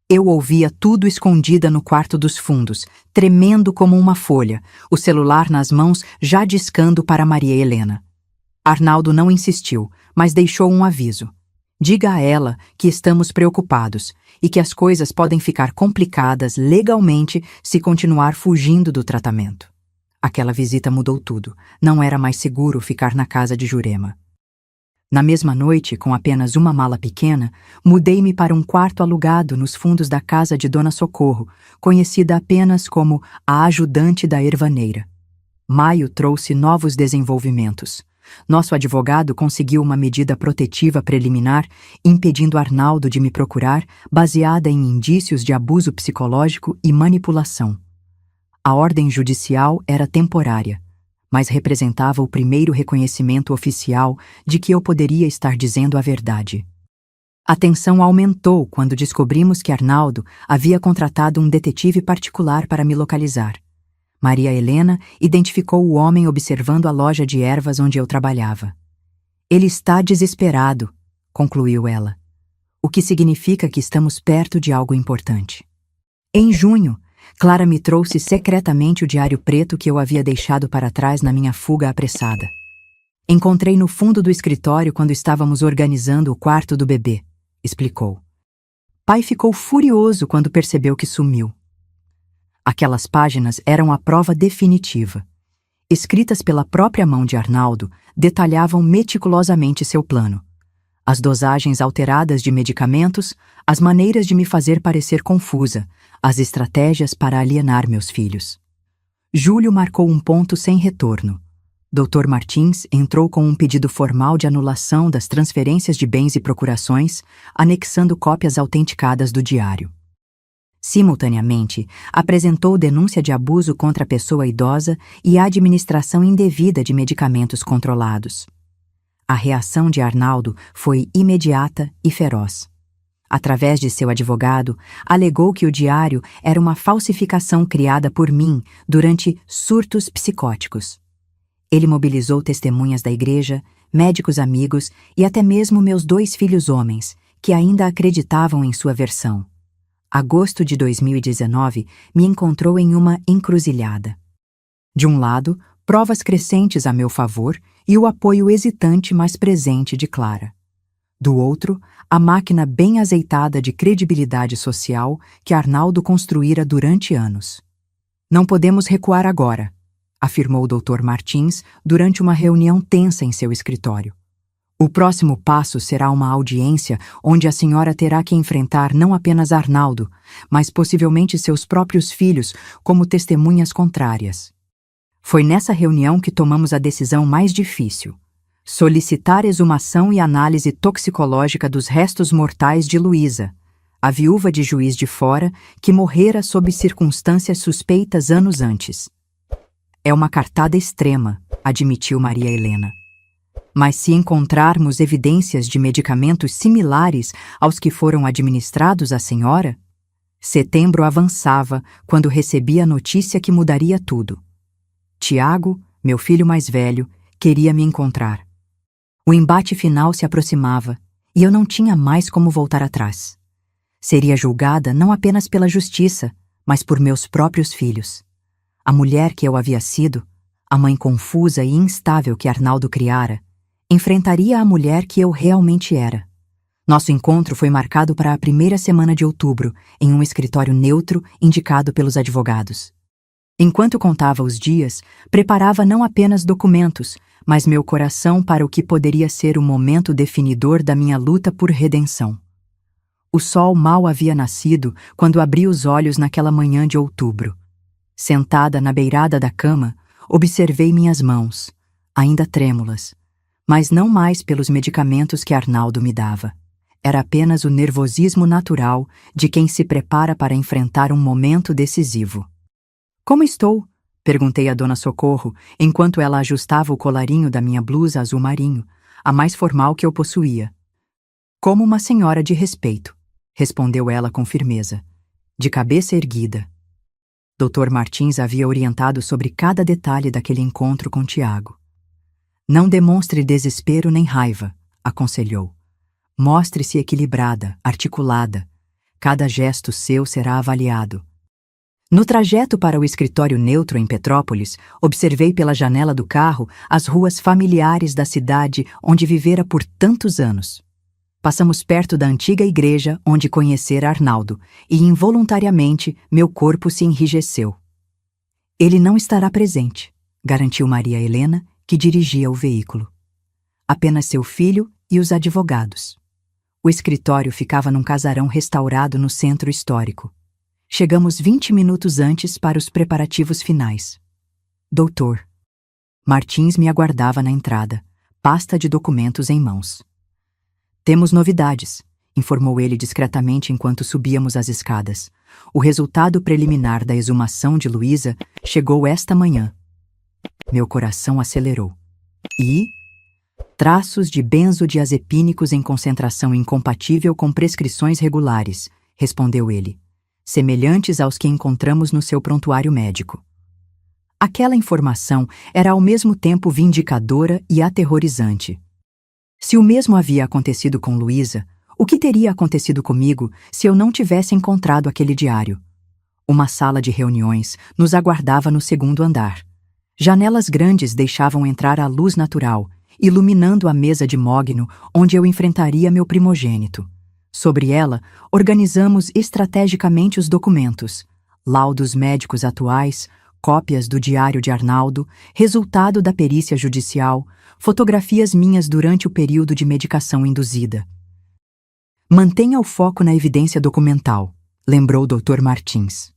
Eu ouvia tudo escondida no quarto dos fundos, tremendo como uma folha, o celular nas mãos já discando para Maria Helena. Arnaldo não insistiu, mas deixou um aviso. Diga a ela que estamos preocupados e que as coisas podem ficar complicadas legalmente se continuar fugindo do tratamento. Aquela visita mudou tudo. Não era mais seguro ficar na casa de Jurema. Na mesma noite, com apenas uma mala pequena, mudei-me para um quarto alugado nos fundos da casa de Dona Socorro, conhecida apenas como a ajudante da ervaneira. Maio trouxe novos desenvolvimentos. Nosso advogado conseguiu uma medida protetiva preliminar, impedindo Arnaldo de me procurar, baseada em indícios de abuso psicológico e manipulação. A ordem judicial era temporária, mas representava o primeiro reconhecimento oficial de que eu poderia estar dizendo a verdade. A tensão aumentou quando descobrimos que Arnaldo havia contratado um detetive particular para me localizar. Maria Helena identificou o homem observando a loja de ervas onde eu trabalhava. Ele está desesperado, concluiu ela, o que significa que estamos perto de algo importante. Em junho, Clara me trouxe secretamente o diário preto que eu havia deixado para trás na minha fuga apressada. Encontrei no fundo do escritório quando estávamos organizando o quarto do bebê, explicou. Pai ficou furioso quando percebeu que sumiu. Aquelas páginas eram a prova definitiva. Escritas pela própria mão de Arnaldo, detalhavam meticulosamente seu plano. As dosagens alteradas de medicamentos, as maneiras de me fazer parecer confusa, as estratégias para alienar meus filhos. Júlio marcou um ponto sem retorno. Dr. Martins entrou com um pedido formal de anulação das transferências de bens e procurações, anexando cópias autenticadas do diário. Simultaneamente, apresentou denúncia de abuso contra a pessoa idosa e a administração indevida de medicamentos controlados. A reação de Arnaldo foi imediata e feroz. Através de seu advogado, alegou que o diário era uma falsificação criada por mim durante surtos psicóticos. Ele mobilizou testemunhas da igreja, médicos amigos e até mesmo meus 2 filhos homens, que ainda acreditavam em sua versão. Agosto de 2019 me encontrou em uma encruzilhada. De um lado, provas crescentes a meu favor e o apoio hesitante mas presente de Clara. Do outro, a máquina bem azeitada de credibilidade social que Arnaldo construíra durante anos. Não podemos recuar agora, afirmou o Dr. Martins durante uma reunião tensa em seu escritório. O próximo passo será uma audiência onde a senhora terá que enfrentar não apenas Arnaldo, mas possivelmente seus próprios filhos como testemunhas contrárias. Foi nessa reunião que tomamos a decisão mais difícil: solicitar exumação e análise toxicológica dos restos mortais de Luísa, a viúva de Juiz de Fora que morrera sob circunstâncias suspeitas anos antes. É uma cartada extrema, admitiu Maria Helena. Mas se encontrarmos evidências de medicamentos similares aos que foram administrados à senhora? Setembro avançava quando recebi a notícia que mudaria tudo. Tiago, meu filho mais velho, queria me encontrar. O embate final se aproximava e eu não tinha mais como voltar atrás. Seria julgada não apenas pela justiça, mas por meus próprios filhos. A mulher que eu havia sido, a mãe confusa e instável que Arnaldo criara, enfrentaria a mulher que eu realmente era. Nosso encontro foi marcado para a primeira semana de outubro, em um escritório neutro indicado pelos advogados. Enquanto contava os dias, preparava não apenas documentos, mas meu coração para o que poderia ser o momento definidor da minha luta por redenção. O sol mal havia nascido quando abri os olhos naquela manhã de outubro. Sentada na beirada da cama, observei minhas mãos, ainda trêmulas, mas não mais pelos medicamentos que Arnaldo me dava. Era apenas o nervosismo natural de quem se prepara para enfrentar um momento decisivo. Como estou? Perguntei a Dona Socorro, enquanto ela ajustava o colarinho da minha blusa azul marinho, a mais formal que eu possuía. Como uma senhora de respeito, respondeu ela com firmeza, de cabeça erguida. Dr. Martins havia orientado sobre cada detalhe daquele encontro com Tiago. Não demonstre desespero nem raiva, aconselhou. Mostre-se equilibrada, articulada. Cada gesto seu será avaliado. No trajeto para o escritório neutro em Petrópolis, observei pela janela do carro as ruas familiares da cidade onde vivera por tantos anos. Passamos perto da antiga igreja onde conhecera Arnaldo, e involuntariamente meu corpo se enrijeceu. Ele não estará presente, garantiu Maria Helena, que dirigia o veículo. Apenas seu filho e os advogados. O escritório ficava num casarão restaurado no centro histórico. Chegamos 20 minutos antes para os preparativos finais. Doutor. Martins me aguardava na entrada, pasta de documentos em mãos. Temos novidades, informou ele discretamente enquanto subíamos as escadas. O resultado preliminar da exumação de Luísa chegou esta manhã. Meu coração acelerou. E? Traços de benzodiazepínicos em concentração incompatível com prescrições regulares, respondeu ele, semelhantes aos que encontramos no seu prontuário médico. Aquela informação era ao mesmo tempo vindicadora e aterrorizante. Se o mesmo havia acontecido com Luísa, o que teria acontecido comigo se eu não tivesse encontrado aquele diário? Uma sala de reuniões nos aguardava no segundo andar. Janelas grandes deixavam entrar a luz natural, iluminando a mesa de mogno onde eu enfrentaria meu primogênito. Sobre ela, organizamos estrategicamente os documentos, laudos médicos atuais, cópias do diário de Arnaldo, resultado da perícia judicial, fotografias minhas durante o período de medicação induzida. Mantenha o foco na evidência documental, lembrou o Dr. Martins.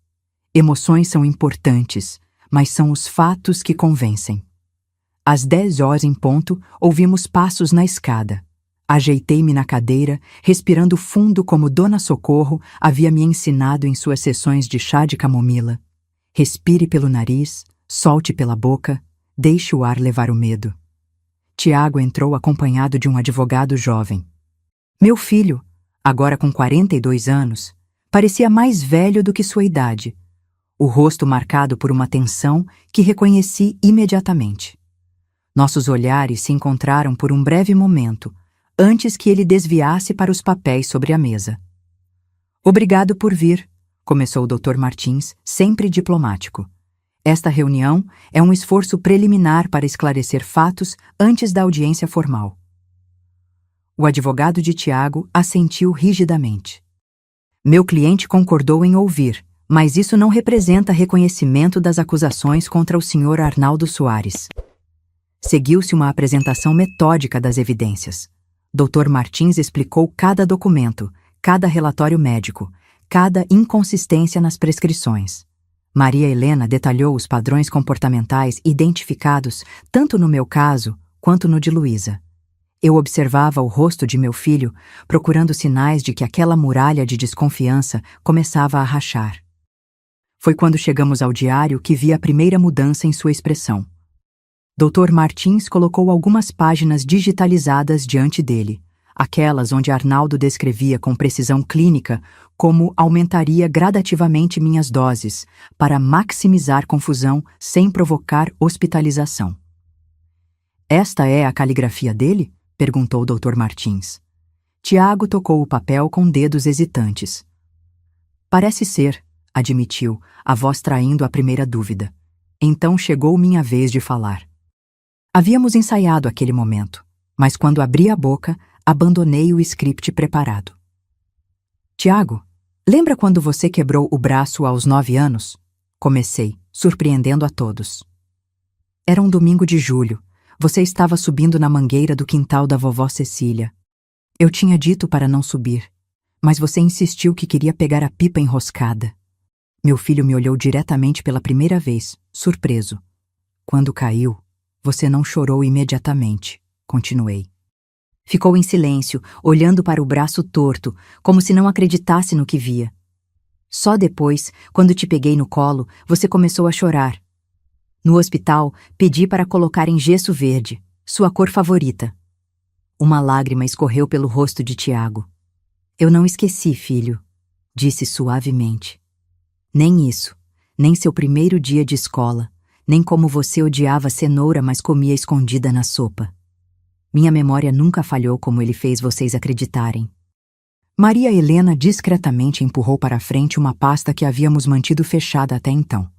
Emoções são importantes, mas são os fatos que convencem. Às 10 horas em ponto, ouvimos passos na escada. Ajeitei-me na cadeira, respirando fundo como Dona Socorro havia me ensinado em suas sessões de chá de camomila. Respire pelo nariz, solte pela boca, deixe o ar levar o medo. Tiago entrou acompanhado de um advogado jovem. Meu filho, agora com 42 anos, parecia mais velho do que sua idade, o rosto marcado por uma tensão que reconheci imediatamente. Nossos olhares se encontraram por um breve momento, antes que ele desviasse para os papéis sobre a mesa. Obrigado por vir, começou o Dr. Martins, sempre diplomático. Esta reunião é um esforço preliminar para esclarecer fatos antes da audiência formal. O advogado de Tiago assentiu rigidamente. Meu cliente concordou em ouvir, mas isso não representa reconhecimento das acusações contra o Sr. Arnaldo Soares. Seguiu-se uma apresentação metódica das evidências. Dr. Martins explicou cada documento, cada relatório médico, cada inconsistência nas prescrições. Maria Helena detalhou os padrões comportamentais identificados tanto no meu caso quanto no de Luísa. Eu observava o rosto de meu filho, procurando sinais de que aquela muralha de desconfiança começava a rachar. Foi quando chegamos ao diário que vi a primeira mudança em sua expressão. Dr. Martins colocou algumas páginas digitalizadas diante dele, aquelas onde Arnaldo descrevia com precisão clínica como aumentaria gradativamente minhas doses para maximizar confusão sem provocar hospitalização. Esta é a caligrafia dele? Perguntou o Dr. Martins. Tiago tocou o papel com dedos hesitantes. Parece ser, admitiu, a voz traindo a primeira dúvida. Então chegou minha vez de falar. Havíamos ensaiado aquele momento, mas quando abri a boca, abandonei o script preparado. Tiago, lembra quando você quebrou o braço aos 9 anos? Comecei, surpreendendo a todos. Era um domingo de julho. Você estava subindo na mangueira do quintal da vovó Cecília. Eu tinha dito para não subir, mas você insistiu que queria pegar a pipa enroscada. Meu filho me olhou diretamente pela primeira vez, surpreso. Quando caiu, você não chorou imediatamente, continuei. Ficou em silêncio, olhando para o braço torto, como se não acreditasse no que via. Só depois, quando te peguei no colo, você começou a chorar. No hospital, pedi para colocar em gesso verde, sua cor favorita. Uma lágrima escorreu pelo rosto de Tiago. Eu não esqueci, filho, disse suavemente. Nem isso, nem seu primeiro dia de escola, nem como você odiava cenoura, mas comia escondida na sopa. Minha memória nunca falhou como ele fez vocês acreditarem. Maria Helena discretamente empurrou para a frente uma pasta que havíamos mantido fechada até então.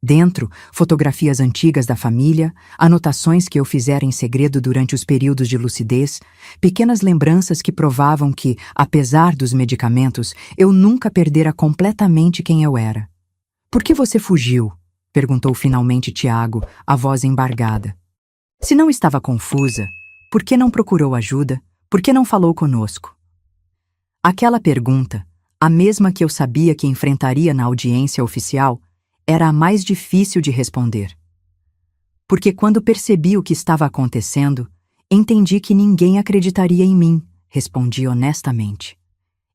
Dentro, fotografias antigas da família, anotações que eu fizera em segredo durante os períodos de lucidez, pequenas lembranças que provavam que, apesar dos medicamentos, eu nunca perdera completamente quem eu era. Por que você fugiu? Perguntou finalmente Tiago, a voz embargada. Se não estava confusa, por que não procurou ajuda? Por que não falou conosco? Aquela pergunta, a mesma que eu sabia que enfrentaria na audiência oficial, era a mais difícil de responder. Porque quando percebi o que estava acontecendo, entendi que ninguém acreditaria em mim, respondi honestamente.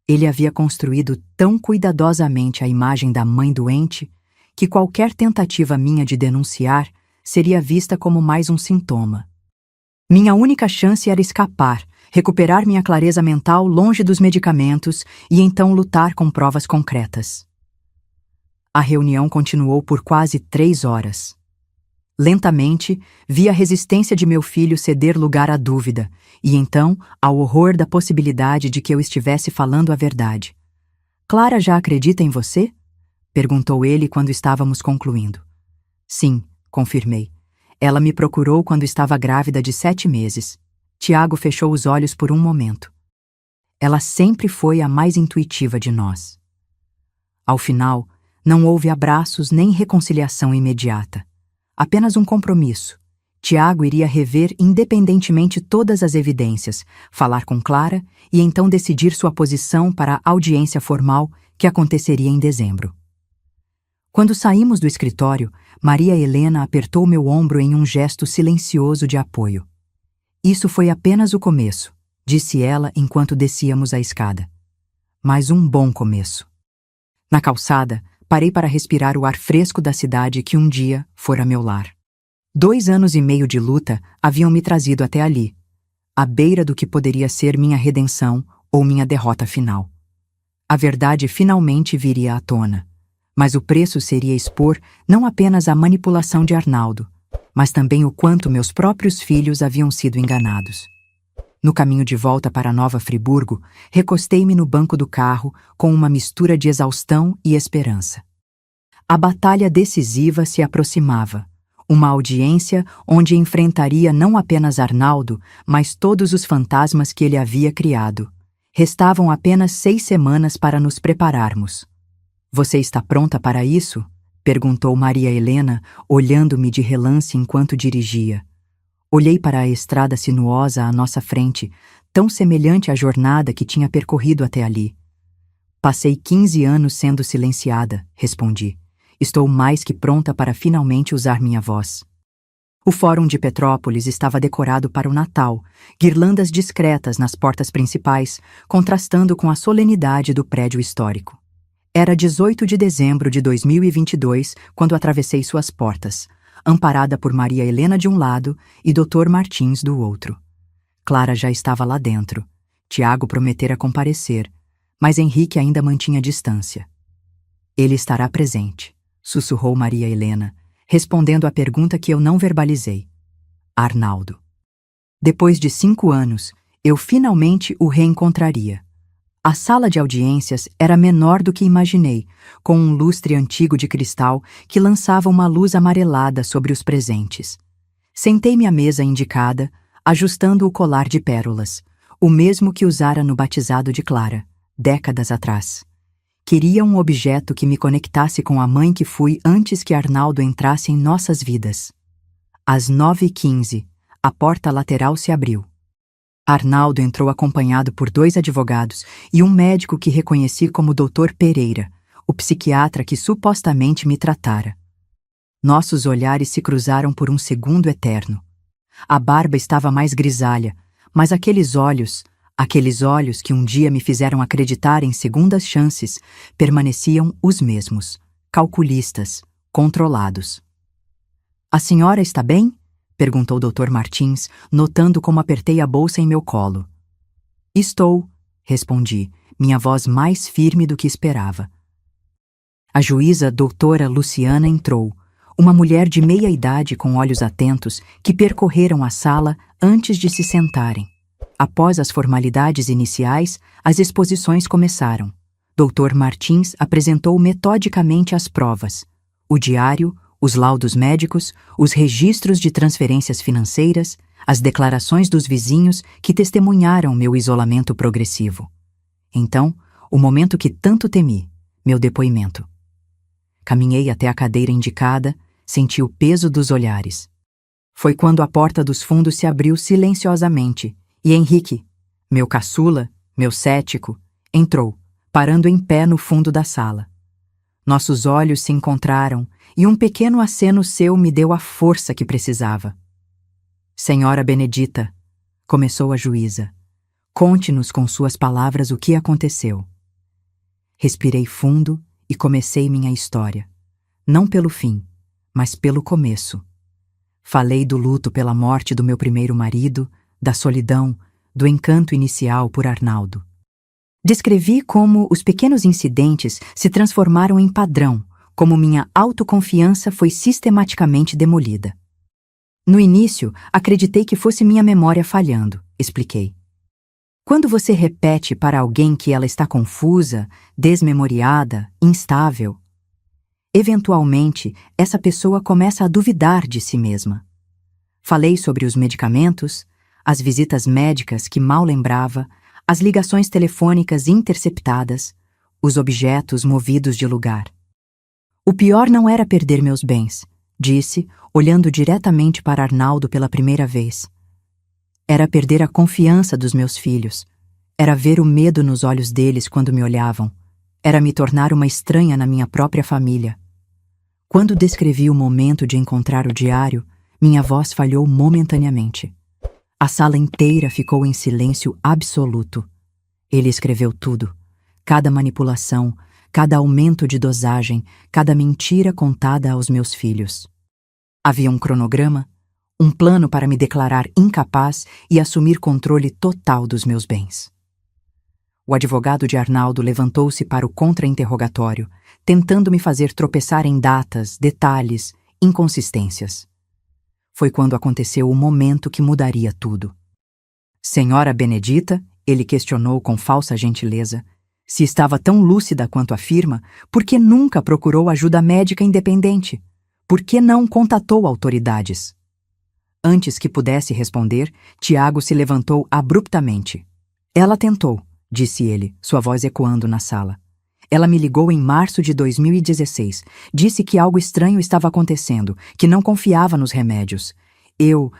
Ele havia construído tão cuidadosamente a imagem da mãe doente que qualquer tentativa minha de denunciar seria vista como mais um sintoma. Minha única chance era escapar, recuperar minha clareza mental longe dos medicamentos e então lutar com provas concretas. A reunião continuou por quase 3 horas. Lentamente, vi a resistência de meu filho ceder lugar à dúvida, e então ao horror da possibilidade de que eu estivesse falando a verdade. Clara já acredita em você? Perguntou ele quando estávamos concluindo. Sim, confirmei. Ela me procurou quando estava grávida de 7 meses. Tiago fechou os olhos por um momento. Ela sempre foi a mais intuitiva de nós. Ao final, não houve abraços nem reconciliação imediata. Apenas um compromisso. Tiago iria rever independentemente todas as evidências, falar com Clara e então decidir sua posição para a audiência formal que aconteceria em dezembro. Quando saímos do escritório, Maria Helena apertou meu ombro em um gesto silencioso de apoio. Isso foi apenas o começo, disse ela enquanto descíamos a escada. Mas um bom começo. Na calçada, parei para respirar o ar fresco da cidade que um dia fora meu lar. 2 anos e meio de luta haviam me trazido até ali, à beira do que poderia ser minha redenção ou minha derrota final. A verdade finalmente viria à tona, mas o preço seria expor não apenas a manipulação de Arnaldo, mas também o quanto meus próprios filhos haviam sido enganados. No caminho de volta para Nova Friburgo, recostei-me no banco do carro com uma mistura de exaustão e esperança. A batalha decisiva se aproximava, uma audiência onde enfrentaria não apenas Arnaldo, mas todos os fantasmas que ele havia criado. Restavam apenas 6 semanas para nos prepararmos. "Você está pronta para isso?" perguntou Maria Helena, olhando-me de relance enquanto dirigia. Olhei para a estrada sinuosa à nossa frente, tão semelhante à jornada que tinha percorrido até ali. "Passei 15 anos sendo silenciada", respondi. "Estou mais que pronta para finalmente usar minha voz." O Fórum de Petrópolis estava decorado para o Natal, guirlandas discretas nas portas principais, contrastando com a solenidade do prédio histórico. Era 18 de dezembro de 2022 quando atravessei suas portas, amparada por Maria Helena de um lado e Dr. Martins do outro. Clara já estava lá dentro. Tiago prometera comparecer, mas Henrique ainda mantinha distância. "Ele estará presente", sussurrou Maria Helena, respondendo à pergunta que eu não verbalizei. Arnaldo. Depois de 5 anos, eu finalmente o reencontraria. A sala de audiências era menor do que imaginei, com um lustre antigo de cristal que lançava uma luz amarelada sobre os presentes. Sentei-me à mesa indicada, ajustando o colar de pérolas, o mesmo que usara no batizado de Clara, décadas atrás. Queria um objeto que me conectasse com a mãe que fui antes que Arnaldo entrasse em nossas vidas. Às 9h15, a porta lateral se abriu. Arnaldo entrou acompanhado por 2 advogados e um médico que reconheci como Dr. Pereira, o psiquiatra que supostamente me tratara. Nossos olhares se cruzaram por um segundo eterno. A barba estava mais grisalha, mas aqueles olhos que um dia me fizeram acreditar em segundas chances, permaneciam os mesmos, calculistas, controlados. "A senhora está bem?" perguntou Dr. Martins, notando como apertei a bolsa em meu colo. "Estou", respondi, minha voz mais firme do que esperava. A juíza doutora Luciana entrou, uma mulher de meia idade com olhos atentos que percorreram a sala antes de se sentarem. Após as formalidades iniciais, as exposições começaram. Dr. Martins apresentou metodicamente as provas, o diário, os laudos médicos, os registros de transferências financeiras, as declarações dos vizinhos que testemunharam meu isolamento progressivo. Então, o momento que tanto temi, meu depoimento. Caminhei até a cadeira indicada, senti o peso dos olhares. Foi quando a porta dos fundos se abriu silenciosamente e Henrique, meu caçula, meu cético, entrou, parando em pé no fundo da sala. Nossos olhos se encontraram e um pequeno aceno seu me deu a força que precisava. "Senhora Benedita", começou a juíza, "conte-nos com suas palavras o que aconteceu." Respirei fundo e comecei minha história, não pelo fim, mas pelo começo. Falei do luto pela morte do meu primeiro marido, da solidão, do encanto inicial por Arnaldo. Descrevi como os pequenos incidentes se transformaram em padrão, como minha autoconfiança foi sistematicamente demolida. "No início, acreditei que fosse minha memória falhando", expliquei. "Quando você repete para alguém que ela está confusa, desmemoriada, instável, eventualmente essa pessoa começa a duvidar de si mesma." Falei sobre os medicamentos, as visitas médicas que mal lembrava, as ligações telefônicas interceptadas, os objetos movidos de lugar. "O pior não era perder meus bens", disse, olhando diretamente para Arnaldo pela primeira vez. "Era perder a confiança dos meus filhos. Era ver o medo nos olhos deles quando me olhavam. Era me tornar uma estranha na minha própria família." Quando descrevi o momento de encontrar o diário, minha voz falhou momentaneamente. A sala inteira ficou em silêncio absoluto. Ele escreveu tudo. Cada manipulação, cada aumento de dosagem, cada mentira contada aos meus filhos. Havia um cronograma, um plano para me declarar incapaz e assumir controle total dos meus bens. O advogado de Arnaldo levantou-se para o contra-interrogatório, tentando me fazer tropeçar em datas, detalhes, inconsistências. Foi quando aconteceu o momento que mudaria tudo. Senhora Benedita, ele questionou com falsa gentileza, se estava tão lúcida quanto afirma, por que nunca procurou ajuda médica independente? Por que não contatou autoridades? Antes que pudesse responder, Tiago se levantou abruptamente. Ela tentou, disse ele, sua voz ecoando na sala. Ela me ligou em março de 2016. Disse que algo estranho estava acontecendo, que não confiava nos remédios. Eu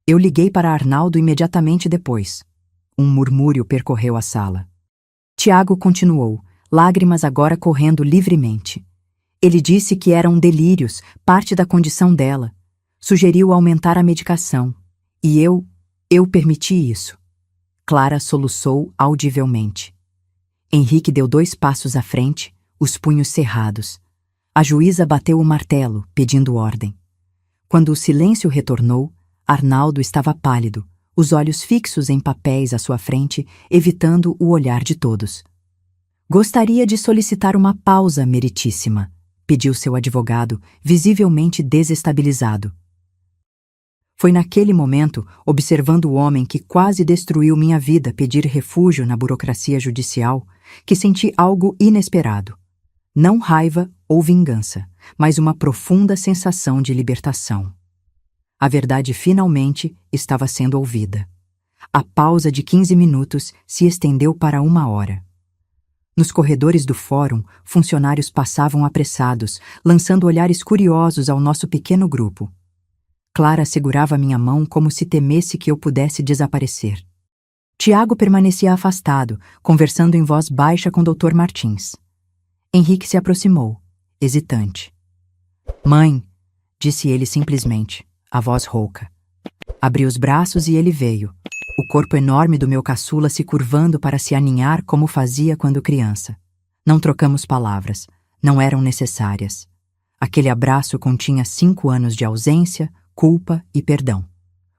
liguei para Arnaldo imediatamente depois. Um murmúrio percorreu a sala. Tiago continuou, lágrimas agora correndo livremente. Ele disse que eram delírios, parte da condição dela. Sugeriu aumentar a medicação. E eu permiti isso. Clara soluçou audivelmente. Henrique deu 2 passos à frente, os punhos cerrados. A juíza bateu o martelo, pedindo ordem. Quando o silêncio retornou, Arnaldo estava pálido, os olhos fixos em papéis à sua frente, evitando o olhar de todos. Gostaria de solicitar uma pausa, meritíssima, pediu seu advogado, visivelmente desestabilizado. Foi naquele momento, observando o homem que quase destruiu minha vida pedir refúgio na burocracia judicial, que senti algo inesperado. Não raiva ou vingança, mas uma profunda sensação de libertação. A verdade finalmente estava sendo ouvida. A pausa de 15 minutos se estendeu para 1 hora. Nos corredores do fórum, funcionários passavam apressados, lançando olhares curiosos ao nosso pequeno grupo. Clara segurava minha mão como se temesse que eu pudesse desaparecer. Tiago permanecia afastado, conversando em voz baixa com Dr. Martins. Henrique se aproximou, hesitante. Mãe, disse ele simplesmente, a voz rouca. Abri os braços e ele veio, o corpo enorme do meu caçula se curvando para se aninhar como fazia quando criança. Não trocamos palavras, não eram necessárias. Aquele abraço continha 5 anos de ausência, culpa e perdão.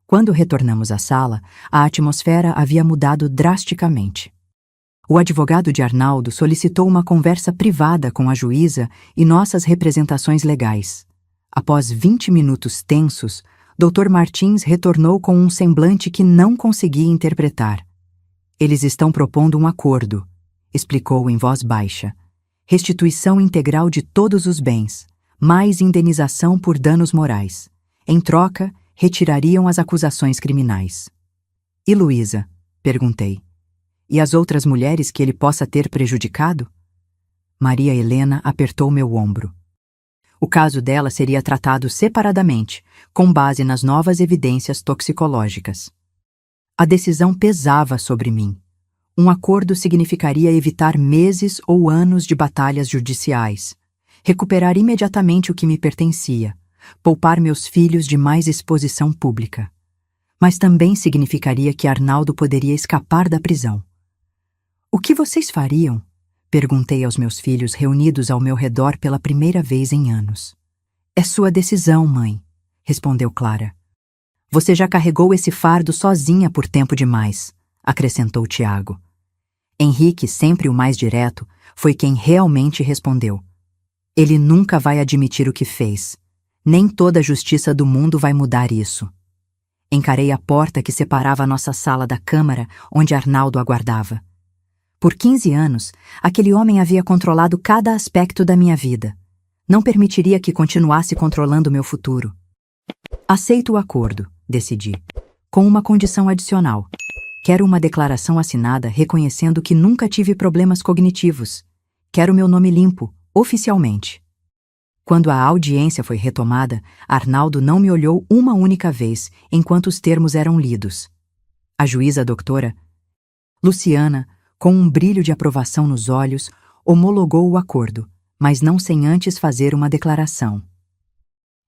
Quando retornamos à sala, a atmosfera havia mudado drasticamente. O advogado de Arnaldo solicitou uma conversa privada com a juíza e nossas representações legais. Após 20 minutos tensos, Dr. Martins retornou com um semblante que não conseguia interpretar. Eles estão propondo um acordo, explicou em voz baixa. Restituição integral de todos os bens, mais indenização por danos morais. Em troca, retirariam as acusações criminais. E Luísa? Perguntei. E as outras mulheres que ele possa ter prejudicado? Maria Helena apertou meu ombro. O caso dela seria tratado separadamente, com base nas novas evidências toxicológicas. A decisão pesava sobre mim. Um acordo significaria evitar meses ou anos de batalhas judiciais, recuperar imediatamente o que me pertencia, poupar meus filhos de mais exposição pública. Mas também significaria que Arnaldo poderia escapar da prisão. O que vocês fariam? Perguntei aos meus filhos reunidos ao meu redor pela primeira vez em anos. É sua decisão, mãe, respondeu Clara. Você já carregou esse fardo sozinha por tempo demais, acrescentou Tiago. Henrique, sempre o mais direto, foi quem realmente respondeu. Ele nunca vai admitir o que fez. Nem toda a justiça do mundo vai mudar isso. Encarei a porta que separava a nossa sala da câmara, onde Arnaldo aguardava. Por 15 anos, aquele homem havia controlado cada aspecto da minha vida. Não permitiria que continuasse controlando meu futuro. Aceito o acordo, decidi, com uma condição adicional. Quero uma declaração assinada reconhecendo que nunca tive problemas cognitivos. Quero meu nome limpo, oficialmente. Quando a audiência foi retomada, Arnaldo não me olhou uma única vez enquanto os termos eram lidos. A juíza doutora Luciana, com um brilho de aprovação nos olhos, homologou o acordo, mas não sem antes fazer uma declaração.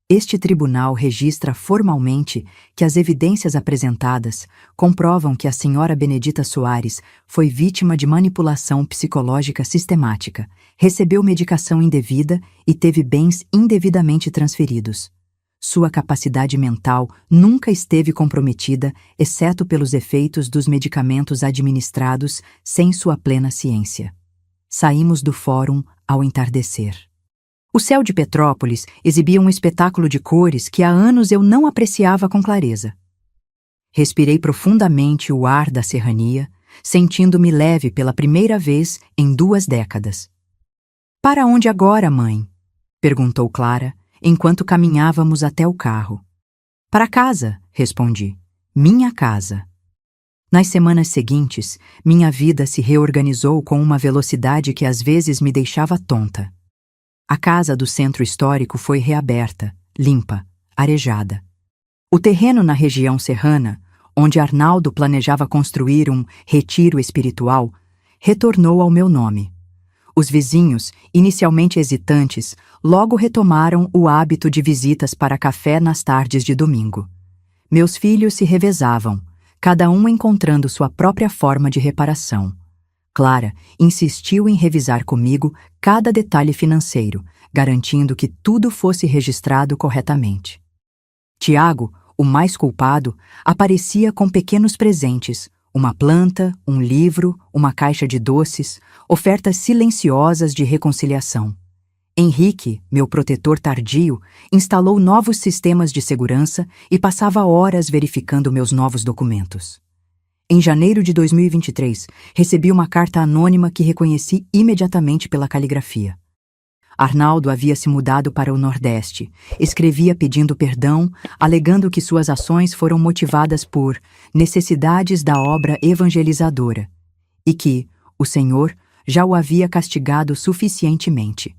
Este tribunal registra formalmente que as evidências apresentadas comprovam que a senhora Benedita Soares foi vítima de manipulação psicológica sistemática, recebeu medicação indevida e teve bens indevidamente transferidos. Sua capacidade mental nunca esteve comprometida, exceto pelos efeitos dos medicamentos administrados sem sua plena ciência. Saímos do fórum ao entardecer. O céu de Petrópolis exibia um espetáculo de cores que há anos eu não apreciava com clareza. Respirei profundamente o ar da serrania, sentindo-me leve pela primeira vez em 2 décadas. "Para onde agora, mãe?" perguntou Clara, enquanto caminhávamos até o carro. "Para casa", respondi. "Minha casa." Nas semanas seguintes, minha vida se reorganizou com uma velocidade que às vezes me deixava tonta. A casa do centro histórico foi reaberta, limpa, arejada. O terreno na região serrana, onde Arnaldo planejava construir um retiro espiritual, retornou ao meu nome. Os vizinhos, inicialmente hesitantes, logo retomaram o hábito de visitas para café nas tardes de domingo. Meus filhos se revezavam, cada um encontrando sua própria forma de reparação. Clara insistiu em revisar comigo cada detalhe financeiro, garantindo que tudo fosse registrado corretamente. Tiago, o mais culpado, aparecia com pequenos presentes, uma planta, um livro, uma caixa de doces, ofertas silenciosas de reconciliação. Henrique, meu protetor tardio, instalou novos sistemas de segurança e passava horas verificando meus novos documentos. Em janeiro de 2023, recebi uma carta anônima que reconheci imediatamente pela caligrafia. Arnaldo havia se mudado para o Nordeste. Escrevia pedindo perdão, alegando que suas ações foram motivadas por necessidades da obra evangelizadora e que o Senhor já o havia castigado suficientemente.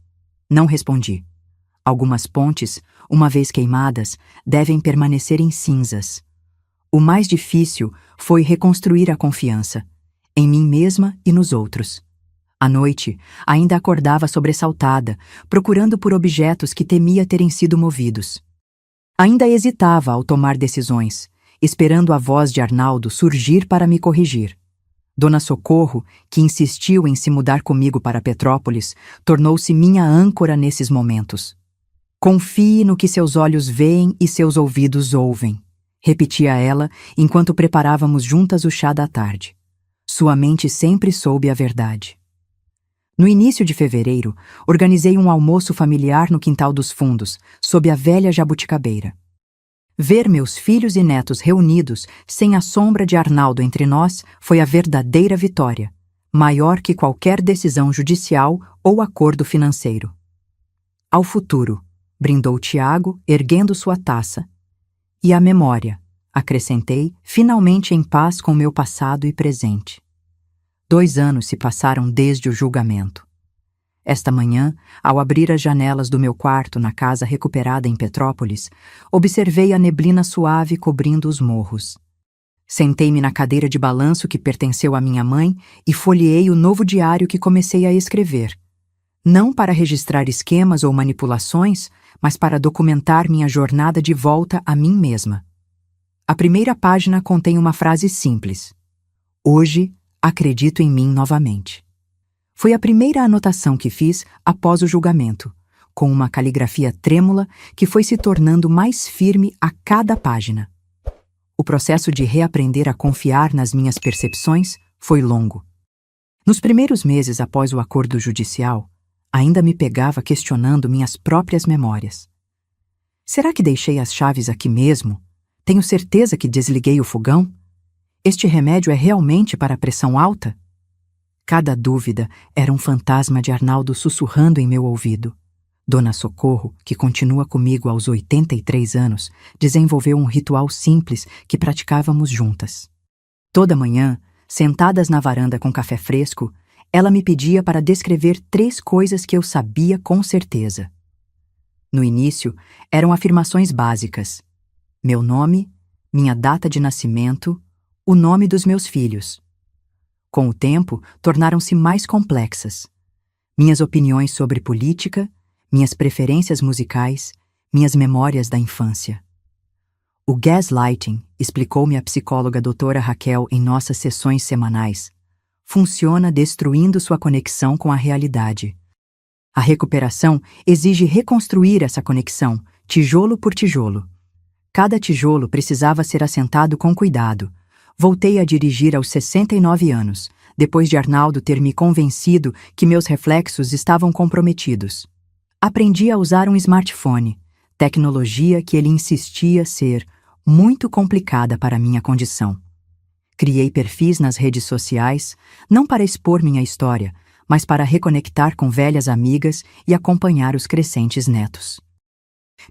Não respondi. Algumas pontes, uma vez queimadas, devem permanecer em cinzas. O mais difícil foi reconstruir a confiança, em mim mesma e nos outros. À noite, ainda acordava sobressaltada, procurando por objetos que temia terem sido movidos. Ainda hesitava ao tomar decisões, esperando a voz de Arnaldo surgir para me corrigir. Dona Socorro, que insistiu em se mudar comigo para Petrópolis, tornou-se minha âncora nesses momentos. "Confie no que seus olhos veem e seus ouvidos ouvem", repetia ela enquanto preparávamos juntas o chá da tarde. Sua mente sempre soube a verdade. No início de fevereiro, organizei um almoço familiar no quintal dos fundos, sob a velha jabuticabeira. Ver meus filhos e netos reunidos, sem a sombra de Arnaldo entre nós, foi a verdadeira vitória, maior que qualquer decisão judicial ou acordo financeiro. "Ao futuro", brindou Tiago, erguendo sua taça. "E à memória", acrescentei, finalmente em paz com meu passado e presente. 2 anos se passaram desde o julgamento. Esta manhã, ao abrir as janelas do meu quarto na casa recuperada em Petrópolis, observei a neblina suave cobrindo os morros. Sentei-me na cadeira de balanço que pertenceu à minha mãe e folheei o novo diário que comecei a escrever. Não para registrar esquemas ou manipulações, mas para documentar minha jornada de volta a mim mesma. A primeira página contém uma frase simples: "Hoje, acredito em mim novamente." Foi a primeira anotação que fiz após o julgamento, com uma caligrafia trêmula que foi se tornando mais firme a cada página. O processo de reaprender a confiar nas minhas percepções foi longo. Nos primeiros meses após o acordo judicial, ainda me pegava questionando minhas próprias memórias. Será que deixei as chaves aqui mesmo? Tenho certeza que desliguei o fogão? Este remédio é realmente para a pressão alta? Cada dúvida era um fantasma de Arnaldo sussurrando em meu ouvido. Dona Socorro, que continua comigo aos 83 anos, desenvolveu um ritual simples que praticávamos juntas. Toda manhã, sentadas na varanda com café fresco, ela me pedia para descrever 3 coisas que eu sabia com certeza. No início, eram afirmações básicas: meu nome, minha data de nascimento, o nome dos meus filhos. Com o tempo, tornaram-se mais complexas. Minhas opiniões sobre política, minhas preferências musicais, minhas memórias da infância. O gaslighting, explicou-me a psicóloga doutora Raquel em nossas sessões semanais, funciona destruindo sua conexão com a realidade. A recuperação exige reconstruir essa conexão, tijolo por tijolo. Cada tijolo precisava ser assentado com cuidado. Voltei a dirigir aos 69 anos, depois de Arnaldo ter me convencido que meus reflexos estavam comprometidos. Aprendi a usar um smartphone, tecnologia que ele insistia ser muito complicada para minha condição. Criei perfis nas redes sociais, não para expor minha história, mas para reconectar com velhas amigas e acompanhar os crescentes netos.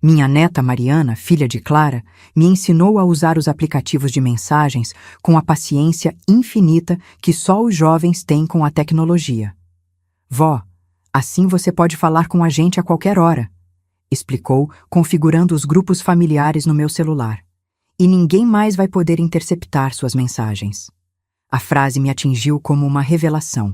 Minha neta Mariana, filha de Clara, me ensinou a usar os aplicativos de mensagens com a paciência infinita que só os jovens têm com a tecnologia. Vó, assim você pode falar com a gente a qualquer hora, explicou, configurando os grupos familiares no meu celular. E ninguém mais vai poder interceptar suas mensagens. A frase me atingiu como uma revelação.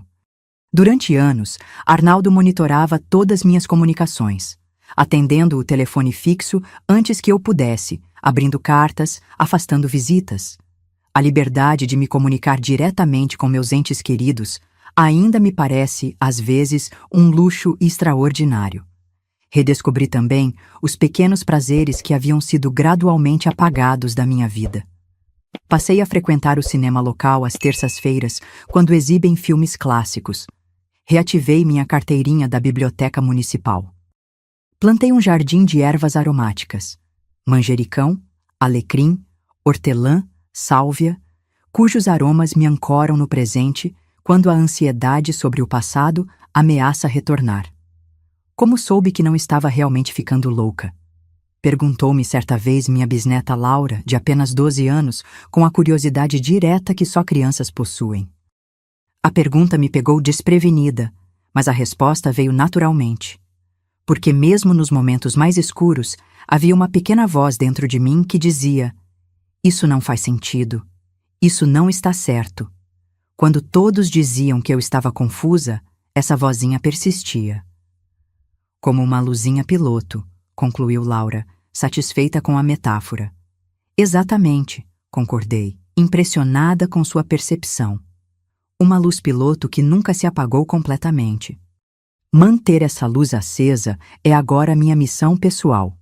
Durante anos, Arnaldo monitorava todas minhas comunicações, atendendo o telefone fixo antes que eu pudesse, abrindo cartas, afastando visitas. A liberdade de me comunicar diretamente com meus entes queridos ainda me parece, às vezes, um luxo extraordinário. Redescobri também os pequenos prazeres que haviam sido gradualmente apagados da minha vida. Passei a frequentar o cinema local às terças-feiras, quando exibem filmes clássicos. Reativei minha carteirinha da biblioteca municipal. Plantei um jardim de ervas aromáticas, manjericão, alecrim, hortelã, sálvia, cujos aromas me ancoram no presente quando a ansiedade sobre o passado ameaça retornar. Como soube que não estava realmente ficando louca? Perguntou-me certa vez minha bisneta Laura, de apenas 12 anos, com a curiosidade direta que só crianças possuem. A pergunta me pegou desprevenida, mas a resposta veio naturalmente. Porque mesmo nos momentos mais escuros, havia uma pequena voz dentro de mim que dizia: "Isso não faz sentido. Isso não está certo." Quando todos diziam que eu estava confusa, essa vozinha persistia. Como uma luzinha piloto, concluiu Laura, satisfeita com a metáfora. Exatamente, concordei, impressionada com sua percepção. Uma luz piloto que nunca se apagou completamente. Manter essa luz acesa é agora minha missão pessoal.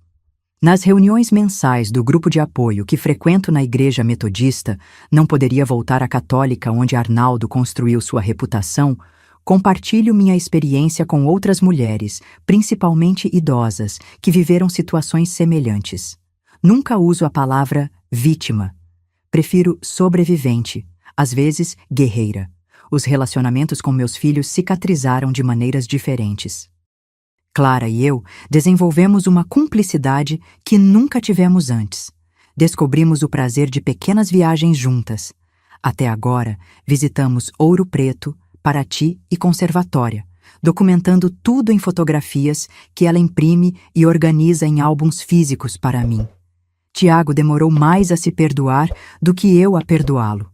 Nas reuniões mensais do grupo de apoio que frequento na igreja metodista, não poderia voltar à católica onde Arnaldo construiu sua reputação. Compartilho minha experiência com outras mulheres, principalmente idosas, que viveram situações semelhantes. Nunca uso a palavra vítima. Prefiro sobrevivente, às vezes guerreira. Os relacionamentos com meus filhos cicatrizaram de maneiras diferentes. Clara e eu desenvolvemos uma cumplicidade que nunca tivemos antes. Descobrimos o prazer de pequenas viagens juntas. Até agora, visitamos Ouro Preto, Paraty e Conservatória, documentando tudo em fotografias que ela imprime e organiza em álbuns físicos para mim. Tiago demorou mais a se perdoar do que eu a perdoá-lo.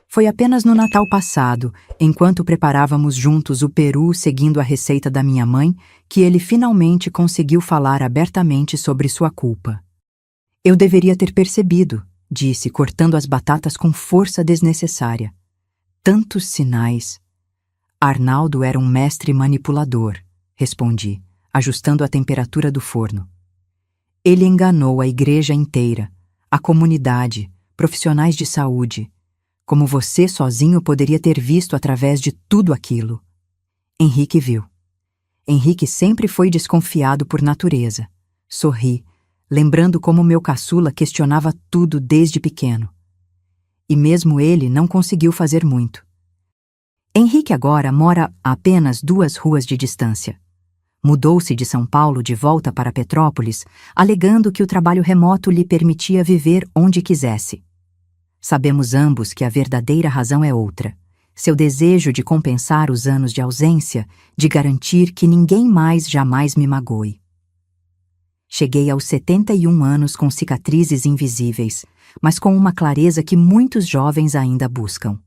Foi apenas no Natal passado, enquanto preparávamos juntos o peru seguindo a receita da minha mãe, que ele finalmente conseguiu falar abertamente sobre sua culpa. Eu deveria ter percebido, disse, cortando as batatas com força desnecessária. Tantos sinais. Arnaldo era um mestre manipulador, respondi, ajustando a temperatura do forno. Ele enganou a igreja inteira, a comunidade, profissionais de saúde, como você sozinho poderia ter visto através de tudo aquilo. Henrique viu. Henrique sempre foi desconfiado por natureza. Sorri, lembrando como meu caçula questionava tudo desde pequeno. E mesmo ele não conseguiu fazer muito. Henrique agora mora a apenas 2 ruas de distância. Mudou-se de São Paulo de volta para Petrópolis, alegando que o trabalho remoto lhe permitia viver onde quisesse. Sabemos ambos que a verdadeira razão é outra. Seu desejo de compensar os anos de ausência, de garantir que ninguém mais jamais me magoe. Cheguei aos 71 anos com cicatrizes invisíveis, mas com uma clareza que muitos jovens ainda buscam.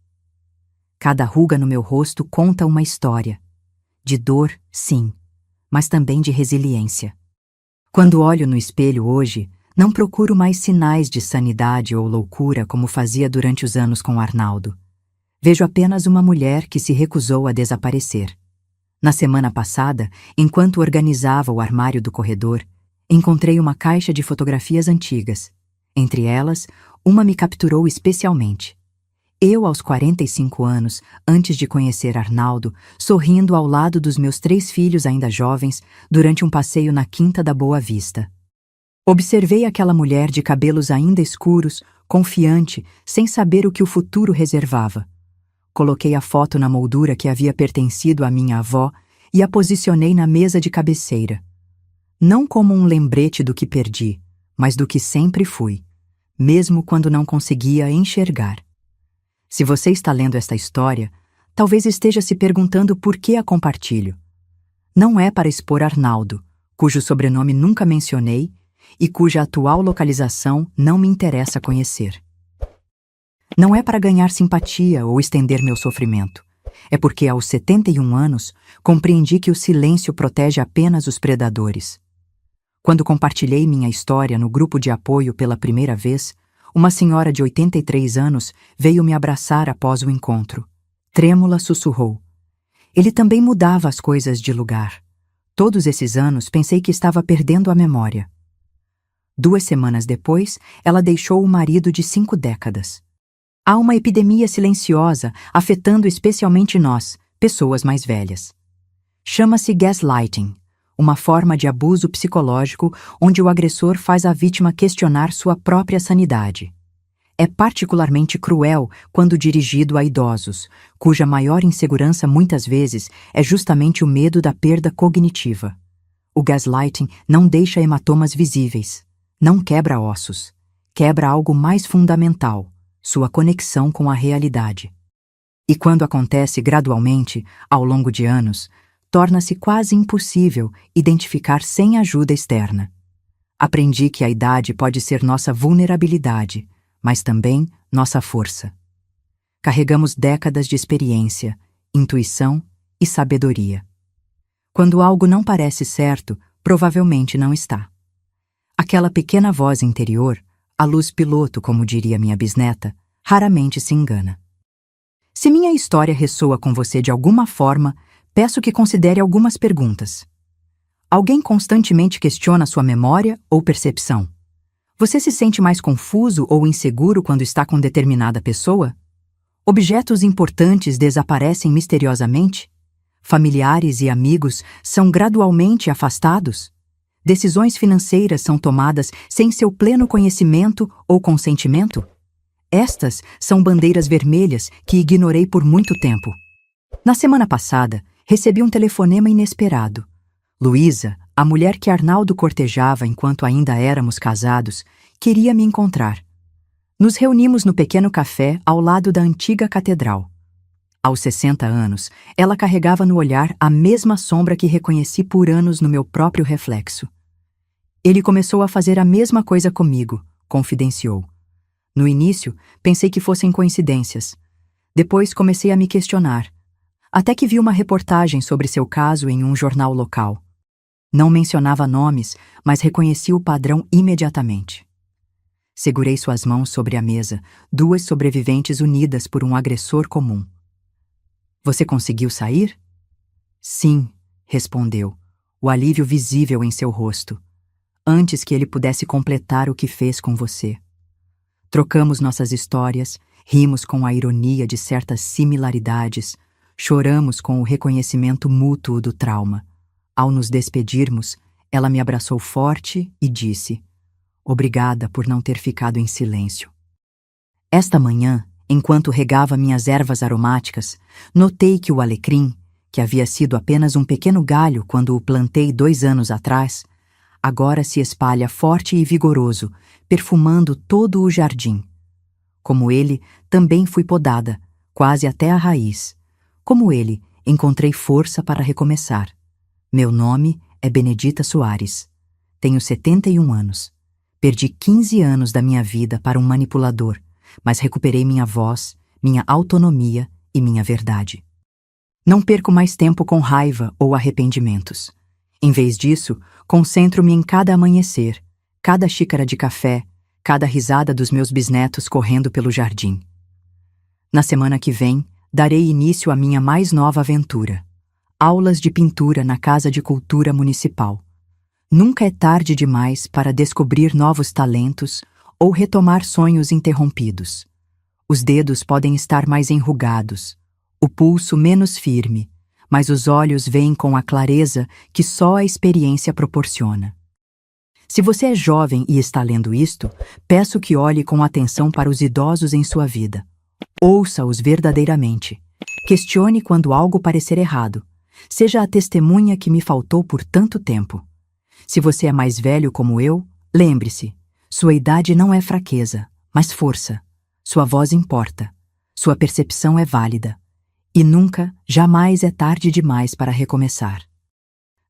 Cada ruga no meu rosto conta uma história. De dor, sim, mas também de resiliência. Quando olho no espelho hoje, não procuro mais sinais de sanidade ou loucura como fazia durante os anos com Arnaldo. Vejo apenas uma mulher que se recusou a desaparecer. Na semana passada, enquanto organizava o armário do corredor, Encontrei uma caixa de fotografias antigas. Entre elas, uma me capturou especialmente. Eu, aos 45 anos, antes de conhecer Arnaldo, sorrindo ao lado dos meus 3 filhos ainda jovens, durante um passeio na Quinta da Boa Vista. Observei aquela mulher de cabelos ainda escuros, confiante, sem saber o que o futuro reservava. Coloquei a foto na moldura que havia pertencido à minha avó e a posicionei na mesa de cabeceira. Não como um lembrete do que perdi, mas do que sempre fui, mesmo quando não conseguia enxergar. Se você está lendo esta história, talvez esteja se perguntando por que a compartilho. Não é para expor Arnaldo, cujo sobrenome nunca mencionei e cuja atual localização não me interessa conhecer. Não é para ganhar simpatia ou estender meu sofrimento. É porque, aos 71 anos, compreendi que o silêncio protege apenas os predadores. Quando compartilhei minha história no grupo de apoio pela primeira vez, uma senhora de 83 anos veio me abraçar após o encontro. Trêmula sussurrou. Ele também mudava as coisas de lugar. Todos esses anos pensei que estava perdendo a memória. 2 semanas depois, ela deixou o marido de 5 décadas. Há uma epidemia silenciosa afetando especialmente nós, pessoas mais velhas. Chama-se gaslighting, uma forma de abuso psicológico onde o agressor faz a vítima questionar sua própria sanidade. É particularmente cruel quando dirigido a idosos, cuja maior insegurança muitas vezes é justamente o medo da perda cognitiva. O gaslighting não deixa hematomas visíveis, não quebra ossos, quebra algo mais fundamental, sua conexão com a realidade. E quando acontece gradualmente, ao longo de anos, torna-se quase impossível identificar sem ajuda externa. Aprendi que a idade pode ser nossa vulnerabilidade, mas também nossa força. Carregamos décadas de experiência, intuição e sabedoria. Quando algo não parece certo, provavelmente não está. Aquela pequena voz interior, a luz piloto, como diria minha bisneta, raramente se engana. Se minha história ressoa com você de alguma forma, peço que considere algumas perguntas. Alguém constantemente questiona sua memória ou percepção? Você se sente mais confuso ou inseguro quando está com determinada pessoa? Objetos importantes desaparecem misteriosamente? Familiares e amigos são gradualmente afastados? Decisões financeiras são tomadas sem seu pleno conhecimento ou consentimento? Estas são bandeiras vermelhas que ignorei por muito tempo. Na semana passada, recebi um telefonema inesperado. Luísa, a mulher que Arnaldo cortejava enquanto ainda éramos casados, queria me encontrar. Nos reunimos no pequeno café ao lado da antiga catedral. Aos 60 anos, ela carregava no olhar a mesma sombra que reconheci por anos no meu próprio reflexo. Ele começou a fazer a mesma coisa comigo, confidenciou. No início, pensei que fossem coincidências. Depois comecei a me questionar. Até que vi uma reportagem sobre seu caso em um jornal local. Não mencionava nomes, mas reconheci o padrão imediatamente. Segurei suas mãos sobre a mesa, 2 sobreviventes unidas por um agressor comum. Você conseguiu sair? Sim, respondeu, o alívio visível em seu rosto, antes que ele pudesse completar o que fez com você. Trocamos nossas histórias, rimos com a ironia de certas similaridades, choramos com o reconhecimento mútuo do trauma. Ao nos despedirmos, ela me abraçou forte e disse: "Obrigada por não ter ficado em silêncio." Esta manhã, enquanto regava minhas ervas aromáticas, notei que o alecrim, que havia sido apenas um pequeno galho quando o plantei 2 anos atrás, agora se espalha forte e vigoroso, perfumando todo o jardim. Como ele, também fui podada, quase até a raiz. Como ele, encontrei força para recomeçar. Meu nome é Benedita Soares. Tenho 71 anos. Perdi 15 anos da minha vida para um manipulador, mas recuperei minha voz, minha autonomia e minha verdade. Não perco mais tempo com raiva ou arrependimentos. Em vez disso, concentro-me em cada amanhecer, cada xícara de café, cada risada dos meus bisnetos correndo pelo jardim. Na semana que vem, darei início à minha mais nova aventura: aulas de pintura na Casa de Cultura Municipal. Nunca é tarde demais para descobrir novos talentos ou retomar sonhos interrompidos. Os dedos podem estar mais enrugados, o pulso menos firme, mas os olhos veem com a clareza que só a experiência proporciona. Se você é jovem e está lendo isto, peço que olhe com atenção para os idosos em sua vida. Ouça-os verdadeiramente. Questione quando algo parecer errado. Seja a testemunha que me faltou por tanto tempo. Se você é mais velho como eu, lembre-se, sua idade não é fraqueza, mas força. Sua voz importa. Sua percepção é válida. E nunca, jamais é tarde demais para recomeçar.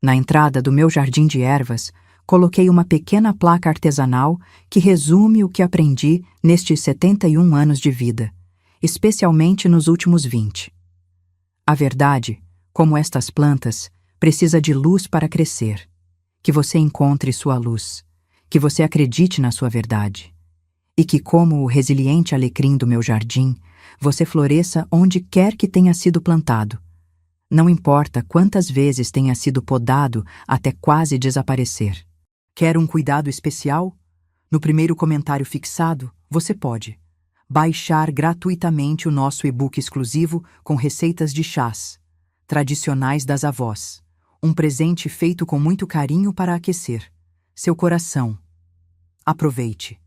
Na entrada do meu jardim de ervas, coloquei uma pequena placa artesanal que resume o que aprendi nestes 71 anos de vida, especialmente nos últimos 20. A verdade, como estas plantas, precisa de luz para crescer. Que você encontre sua luz, que você acredite na sua verdade, e que, como o resiliente alecrim do meu jardim, você floresça onde quer que tenha sido plantado. Não importa quantas vezes tenha sido podado até quase desaparecer. Quer um cuidado especial? No primeiro comentário fixado, você pode baixar gratuitamente o nosso e-book exclusivo com receitas de chás tradicionais das avós. Um presente feito com muito carinho para aquecer seu coração. Aproveite!